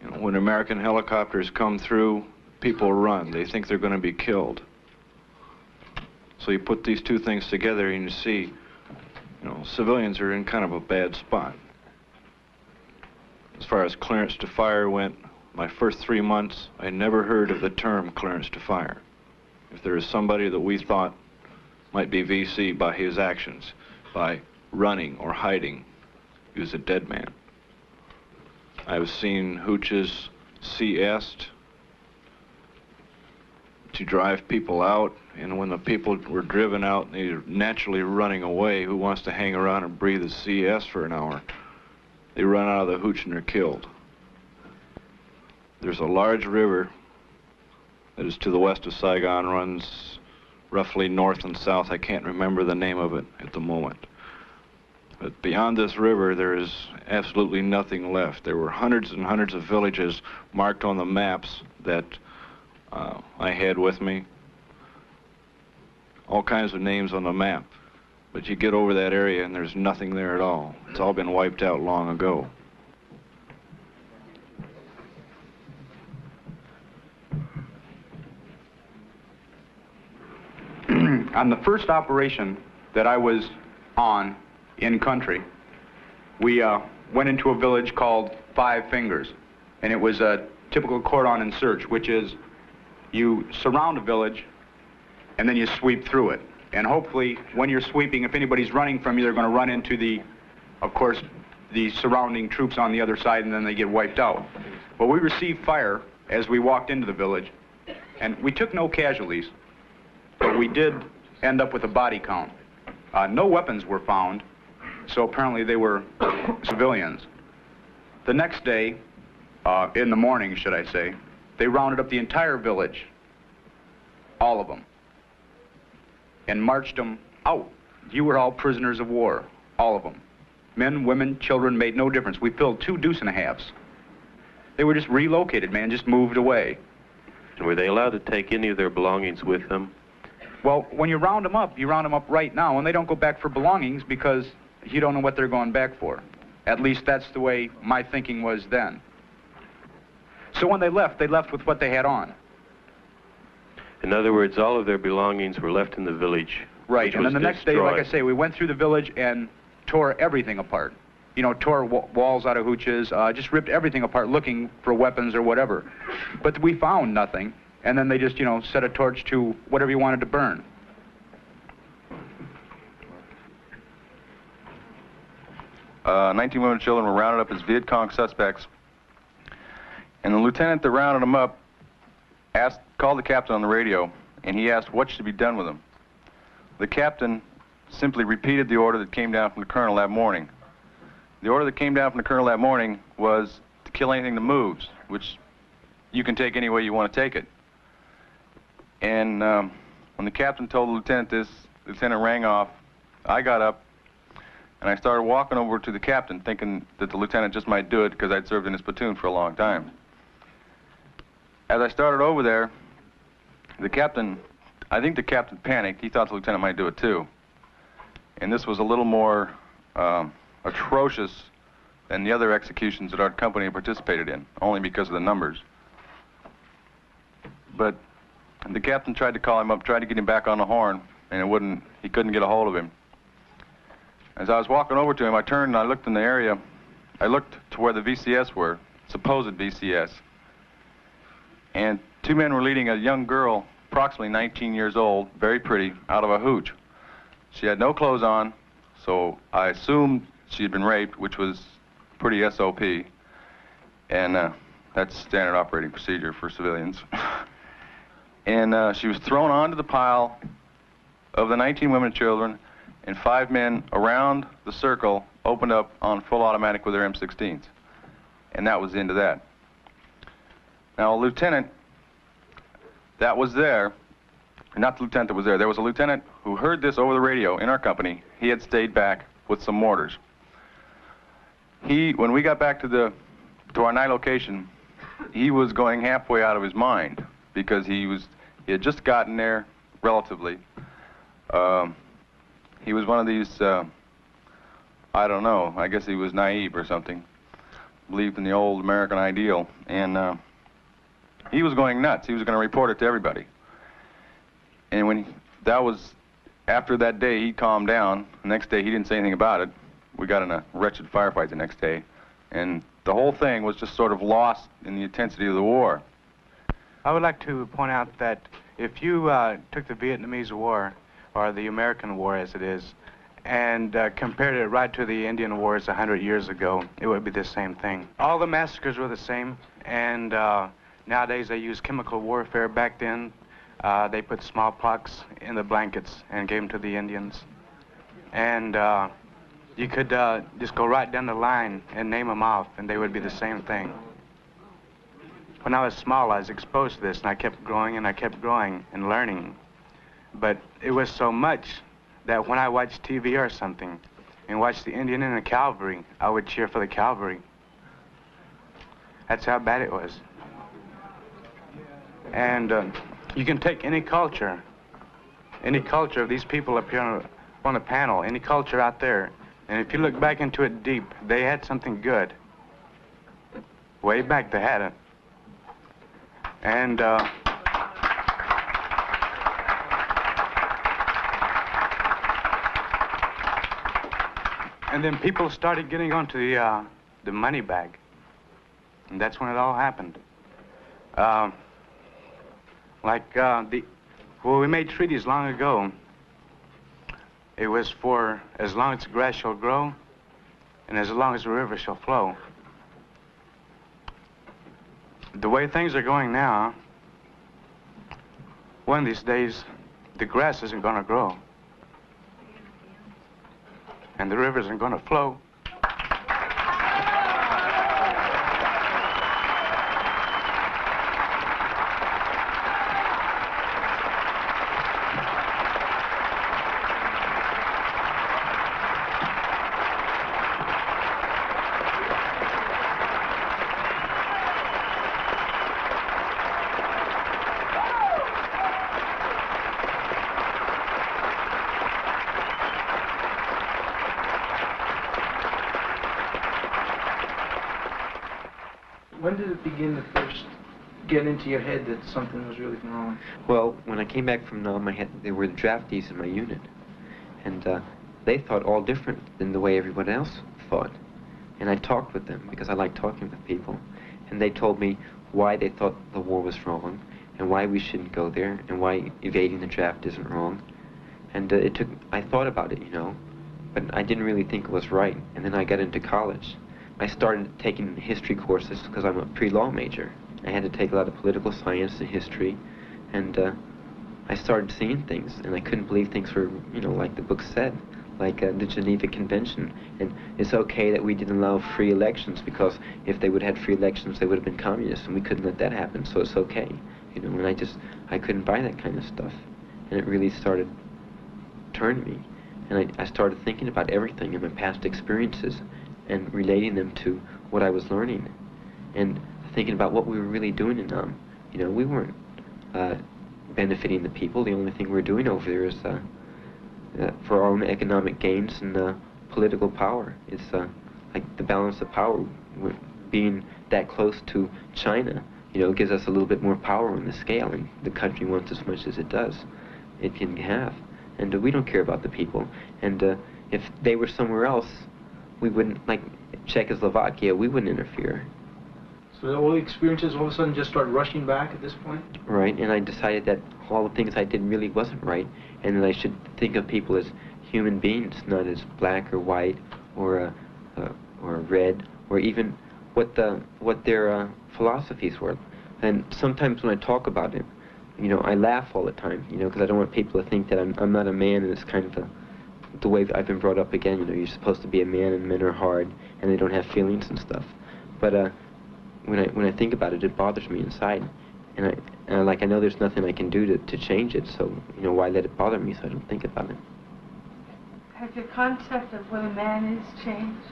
you know, when American helicopters come through, people run. They think they're going to be killed. So you put these two things together and you see, you know, civilians are in kind of a bad spot. As far as clearance to fire went, my first 3 months, I never heard of the term clearance to fire. If there is somebody that we thought might be VC by his actions, by running or hiding, he was a dead man. I've seen hooches CS'd to drive people out, and when the people were driven out, they're naturally running away. Who wants to hang around and breathe a CS for an hour? They run out of the hooch and they're killed. There's a large river that is to the west of Saigon, runs roughly north and south. I can't remember the name of it at the moment. But beyond this river, there is absolutely nothing left. There were hundreds and hundreds of villages marked on the maps that I had with me. All kinds of names on the map. But you get over that area and there's nothing there at all. It's all been wiped out long ago. On the first operation that I was on in country, we went into a village called Five Fingers, and it was a typical cordon and search, which is you surround a village and then you sweep through it. And hopefully, when you're sweeping, if anybody's running from you, they're going to run into the, of course, the surrounding troops on the other side, and then they get wiped out. Well, we received fire as we walked into the village, and we took no casualties, but we did end up with a body count. No weapons were found, so apparently they were civilians. The next day, in the morning, should I say, they rounded up the entire village, all of them, and marched them out. You were all prisoners of war, all of them. Men, women, children, made no difference. We filled 2 deuce-and-a-halfs. They were just relocated, man, just moved away. Were they allowed to take any of their belongings with them? Well, when you round them up right now, and they don't go back for belongings because you don't know what they're going back for. At least that's the way my thinking was then. So when they left with what they had on. In other words, all of their belongings were left in the village. Right, and then the next day, like I say, we went through the village and tore everything apart. You know, tore walls out of hooches, just ripped everything apart looking for weapons or whatever. But we found nothing, and then they just, you know, set a torch to whatever you wanted to burn. 19 women and children were rounded up as Viet Cong suspects, and the lieutenant that rounded them up called the captain on the radio, and he asked what should be done with them. The captain simply repeated the order that came down from the colonel that morning. The order that came down from the colonel that morning was to kill anything that moves, which you can take any way you want to take it. And when the captain told the lieutenant this, the lieutenant rang off. I got up, and I started walking over to the captain, thinking that the lieutenant just might do it because I'd served in his platoon for a long time. As I started over there, I think the captain panicked. He thought the lieutenant might do it too. And this was a little more atrocious than the other executions that our company participated in, only because of the numbers. But the captain tried to call him up, tried to get him back on the horn, and he couldn't get a hold of him. As I was walking over to him, I turned and I looked in the area. I looked to where the VCS were, supposed VCS. And 2 men were leading a young girl, approximately 19 years old, very pretty, out of a hooch. She had no clothes on, so I assumed she had been raped, which was pretty SOP. And that's standard operating procedure for civilians. And she was thrown onto the pile of the 19 women and children, and 5 men around the circle opened up on full automatic with their M16s. And that was the end of that. Now, a lieutenant that was there, not the lieutenant that was there was a lieutenant who heard this over the radio in our company. He had stayed back with some mortars. When we got back to the to our night location, he was going halfway out of his mind because he had just gotten there relatively. He was one of these, I don't know, I guess he was naive or something, believed in the old American ideal, and he was going nuts. He was going to report it to everybody. And after that day, he calmed down. The next day, he didn't say anything about it. We got in a wretched firefight the next day, and the whole thing was just sort of lost in the intensity of the war. I would like to point out that if you took the Vietnamese War, or the American War as it is, and compared it right to the Indian Wars 100 years ago, it would be the same thing. All the massacres were the same, and nowadays they use chemical warfare. Back then, they put smallpox in the blankets and gave them to the Indians. And you could just go right down the line and name them off, and they would be the same thing. When I was small, I was exposed to this, and I kept growing and I kept growing and learning. But it was so much that when I watched TV or something and watched the Indian and the cavalry, I would cheer for the cavalry. That's how bad it was. And you can take any culture of these people up here on the panel, any culture out there, and if you look back into it deep, they had something good. Way back they had it. And then people started getting onto the money bag, and that's when it all happened. We made treaties long ago. It was for as long as the grass shall grow, and as long as the river shall flow. The way things are going now, one of these days, the grass isn't going to grow, and the river isn't going to flow. When did it begin to first get into your head that something was really wrong? Well, when I came back from Nam, there were the draftees in my unit, and they thought all different than the way everyone else thought. And I talked with them because I like talking with people, and they told me why they thought the war was wrong, and why we shouldn't go there, and why evading the draft isn't wrong. And I thought about it, you know, but I didn't really think it was right. And then I got into college. I started taking history courses because I'm a pre-law major. I had to take a lot of political science and history, and I started seeing things, and I couldn't believe things were, you know, like the book said, like the Geneva Convention. And it's okay that we didn't allow free elections, because if they would have had free elections, they would have been communists, and we couldn't let that happen, so it's okay. You know, and I couldn't buy that kind of stuff. And it really started turning me. And I started thinking about everything in my past experiences and relating them to what I was learning, and thinking about what we were really doing in Nam. You know, we weren't benefiting the people. The only thing we were doing over there is for our own economic gains and political power. It's like the balance of power. Being that close to China, you know, gives us a little bit more power on the scale, and the country wants as much as it does. It can have. And we don't care about the people. And if they were somewhere else, we wouldn't, like Czechoslovakia, we wouldn't interfere. So all the experiences all of a sudden just start rushing back at this point? Right, and I decided that all the things I did really wasn't right, and that I should think of people as human beings, not as black or white or red, or even what their philosophies were. And sometimes when I talk about it, you know, I laugh all the time, you know, because I don't want people to think that I'm not a man, and it's kind of the way I've been brought up again. You know, you're supposed to be a man, and men are hard, and they don't have feelings and stuff. But when I think about it, it bothers me inside, and I know there's nothing I can do to change it. So, you know, why let it bother me? So I don't think about it. Has your concept of what a man is changed?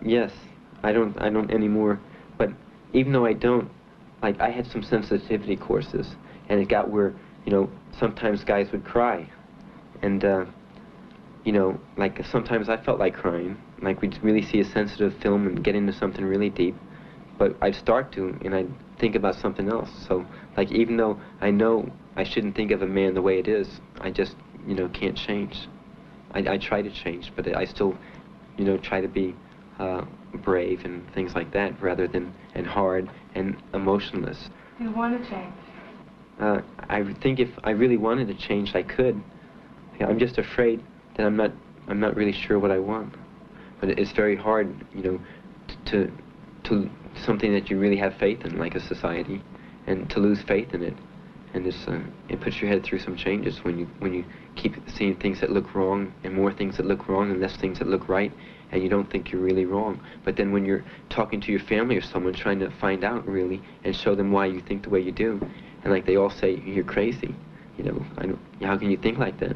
Yes, I don't anymore. But even though I don't, like, I had some sensitivity courses, and it got where, you know, sometimes guys would cry, and you know, like sometimes I felt like crying, like we'd really see a sensitive film and get into something really deep, but I'd start to, and I'd think about something else. So, like, even though I know I shouldn't think of a man the way it is, I just, you know, can't change. I try to change, but I still, you know, try to be brave and things like that, rather than, and hard and emotionless. Do you want to change? I think if I really wanted to change, I could. I'm just afraid that I'm not really sure what I want. But it's very hard, you know, to something that you really have faith in, like a society, and to lose faith in it. And it puts your head through some changes when you keep seeing things that look wrong, and more things that look wrong, and less things that look right, and you don't think you're really wrong. But then when you're talking to your family or someone, trying to find out really, and show them why you think the way you do, and like they all say, you're crazy, you know, how can you think like that?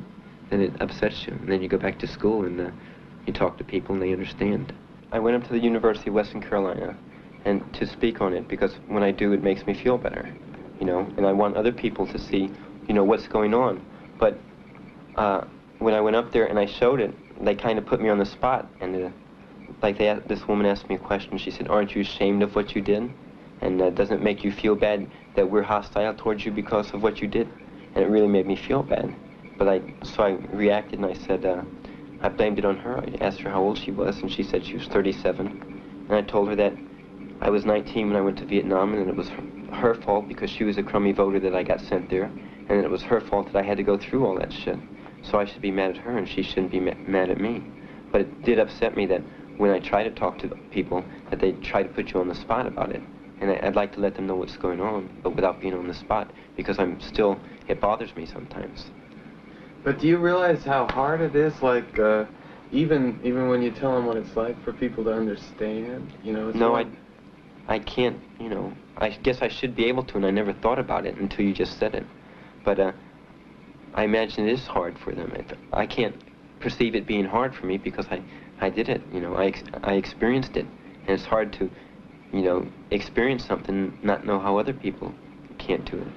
Then it upsets you, and then you go back to school and you talk to people and they understand. I went up to the University of Western Carolina and to speak on it, because when I do, it makes me feel better, you know, and I want other people to see, you know, what's going on. But when I went up there and I showed it, they kind of put me on the spot, and like this woman asked me a question. She said, "Aren't you ashamed of what you did? And doesn't it make you feel bad that we're hostile towards you because of what you did?" And it really made me feel bad. But so I reacted and I said, I blamed it on her. I asked her how old she was, and she said she was 37. And I told her that I was 19 when I went to Vietnam, and it was her fault because she was a crummy voter that I got sent there, and it was her fault that I had to go through all that shit. So I should be mad at her, and she shouldn't be mad at me. But it did upset me that when I try to talk to people, that they try to put you on the spot about it. And I'd like to let them know what's going on, but without being on the spot, because it bothers me sometimes. But do you realize how hard it is, like, even when you tell them what it's like for people to understand, you know? No, I can't, you know, I guess I should be able to, and I never thought about it until you just said it. But I imagine it is hard for them. I can't perceive it being hard for me because I did it, you know, I experienced it. And it's hard to, you know, experience something, not know how other people can't do it.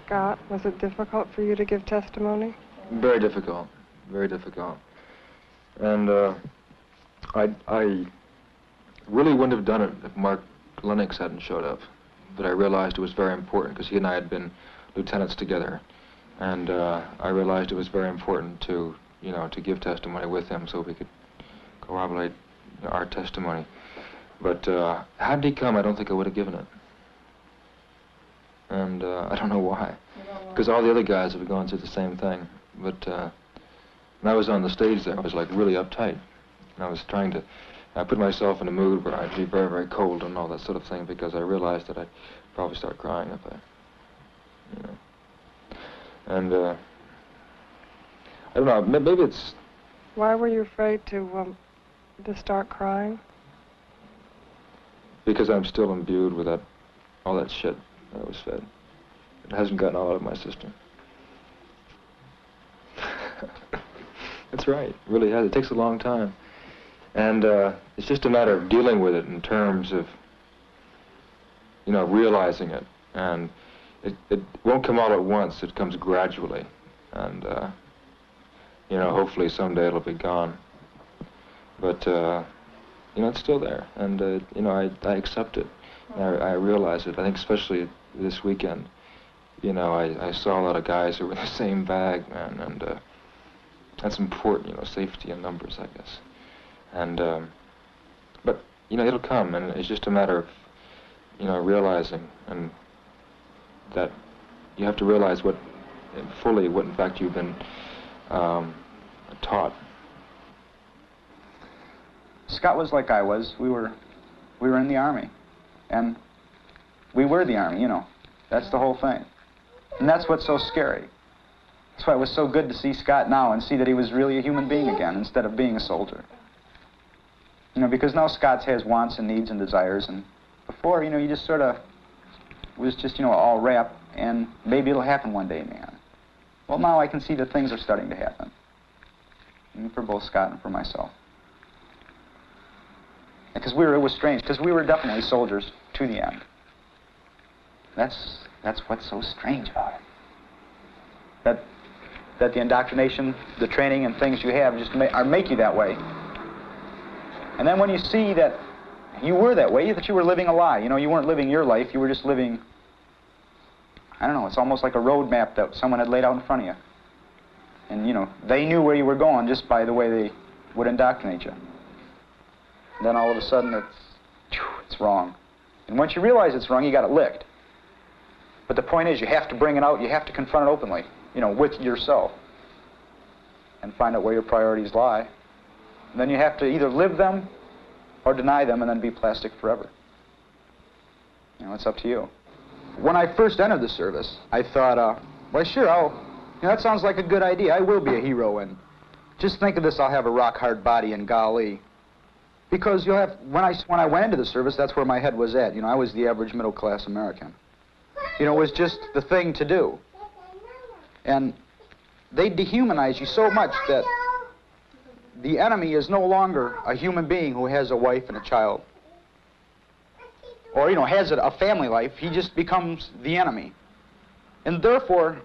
Scott, was it difficult for you to give testimony? Very difficult, very difficult. And I really wouldn't have done it if Mark Lennox hadn't showed up. But I realized it was very important because he and I had been lieutenants together. And I realized it was very important to, you know, to give testimony with him so we could corroborate our testimony. But had he come, I don't think I would have given it. And I don't know why. Because all the other guys have gone through the same thing. But when I was on the stage there, I was like really uptight. And I was trying to, I put myself in a mood where I'd be very, very cold and all that sort of thing, because I realized that I'd probably start crying if I, you know. And I don't know, maybe it's... Why were you afraid to start crying? Because I'm still imbued with all that shit that I was fed. It hasn't gotten all out of my system. That's right, it really has. It takes a long time. And it's just a matter of dealing with it in terms of, you know, realizing it. And it won't come all at once, it comes gradually. And, you know, hopefully someday it'll be gone. But, you know, it's still there. And, you know, I accept it. I realize it. I think especially this weekend, you know, I saw a lot of guys who were in the same bag, man, and that's important, you know, safety in numbers, I guess. And, but, you know, it'll come, and it's just a matter of, you know, realizing, and that you have to realize fully what in fact you've been taught. Scott was like I was. We were in the Army, and we were the Army, you know. That's the whole thing. And that's what's so scary. That's why it was so good to see Scott now and see that he was really a human being again instead of being a soldier. You know, because now Scott has wants and needs and desires, and before, you know, you just sort of was just, you know, all rap, and maybe it'll happen one day, man. Well, now I can see that things are starting to happen. And for both Scott and for myself. Because it was strange, because we were definitely soldiers to the end. That's what's so strange about it. That the indoctrination, the training and things you have just make you that way. And then when you see that you were that way, that you were living a lie. You know, you weren't living your life, you were just living, I don't know, it's almost like a road map that someone had laid out in front of you. And, you know, they knew where you were going just by the way they would indoctrinate you. And then all of a sudden it's wrong. And once you realize it's wrong, you got it licked. But the point is, you have to bring it out, you have to confront it openly, you know, with yourself. And find out where your priorities lie. And then you have to either live them or deny them and then be plastic forever. You know, it's up to you. When I first entered the service, I thought, well, sure, you know, that sounds like a good idea. I will be a hero, and just think of this, I'll have a rock-hard body, and golly. Because you'll have, when I went into the service, that's where my head was at. You know, I was the average middle-class American. You know, it was just the thing to do. And they dehumanize you so much that the enemy is no longer a human being who has a wife and a child. Or, you know, has a family life. He just becomes the enemy. And therefore,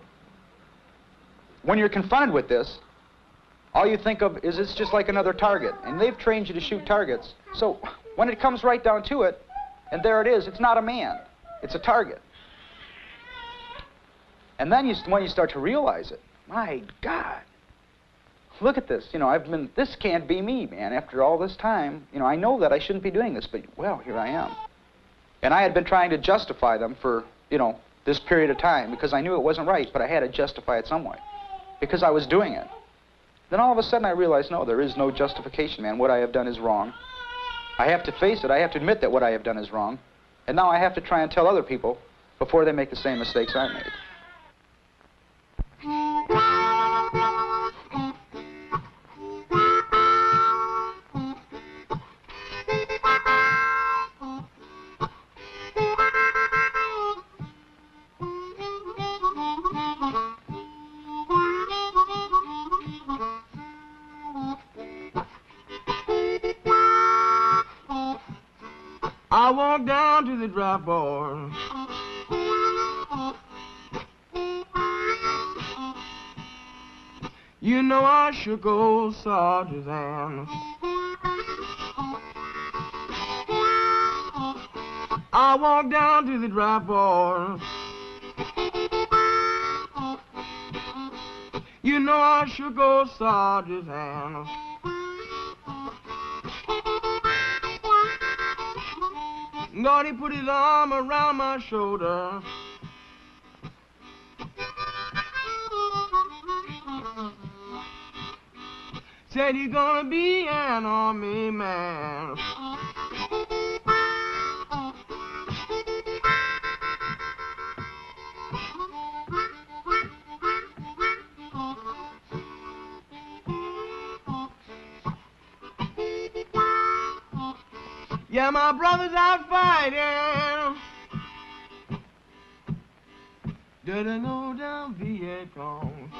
when you're confronted with this, all you think of is it's just like another target. And they've trained you to shoot targets. So when it comes right down to it, and there it is, it's not a man. It's a target. And then when you start to realize it, my God, look at this. You know, this can't be me, man. After all this time, you know, I know that I shouldn't be doing this, but, well, here I am. And I had been trying to justify them for, you know, this period of time because I knew it wasn't right, but I had to justify it some way because I was doing it. Then all of a sudden I realized, no, there is no justification, man. What I have done is wrong. I have to face it. I have to admit that what I have done is wrong. And now I have to try and tell other people before they make the same mistakes I made. I walked down to the drop bar. You know I shook old Sarge's hand. I walked down to the drop bar. You know I shook old Sarge's hand. God, he put his arm around my shoulder. Said you're gonna be an army man. Yeah, my brother's out fighting. Did I know down Viet Cong?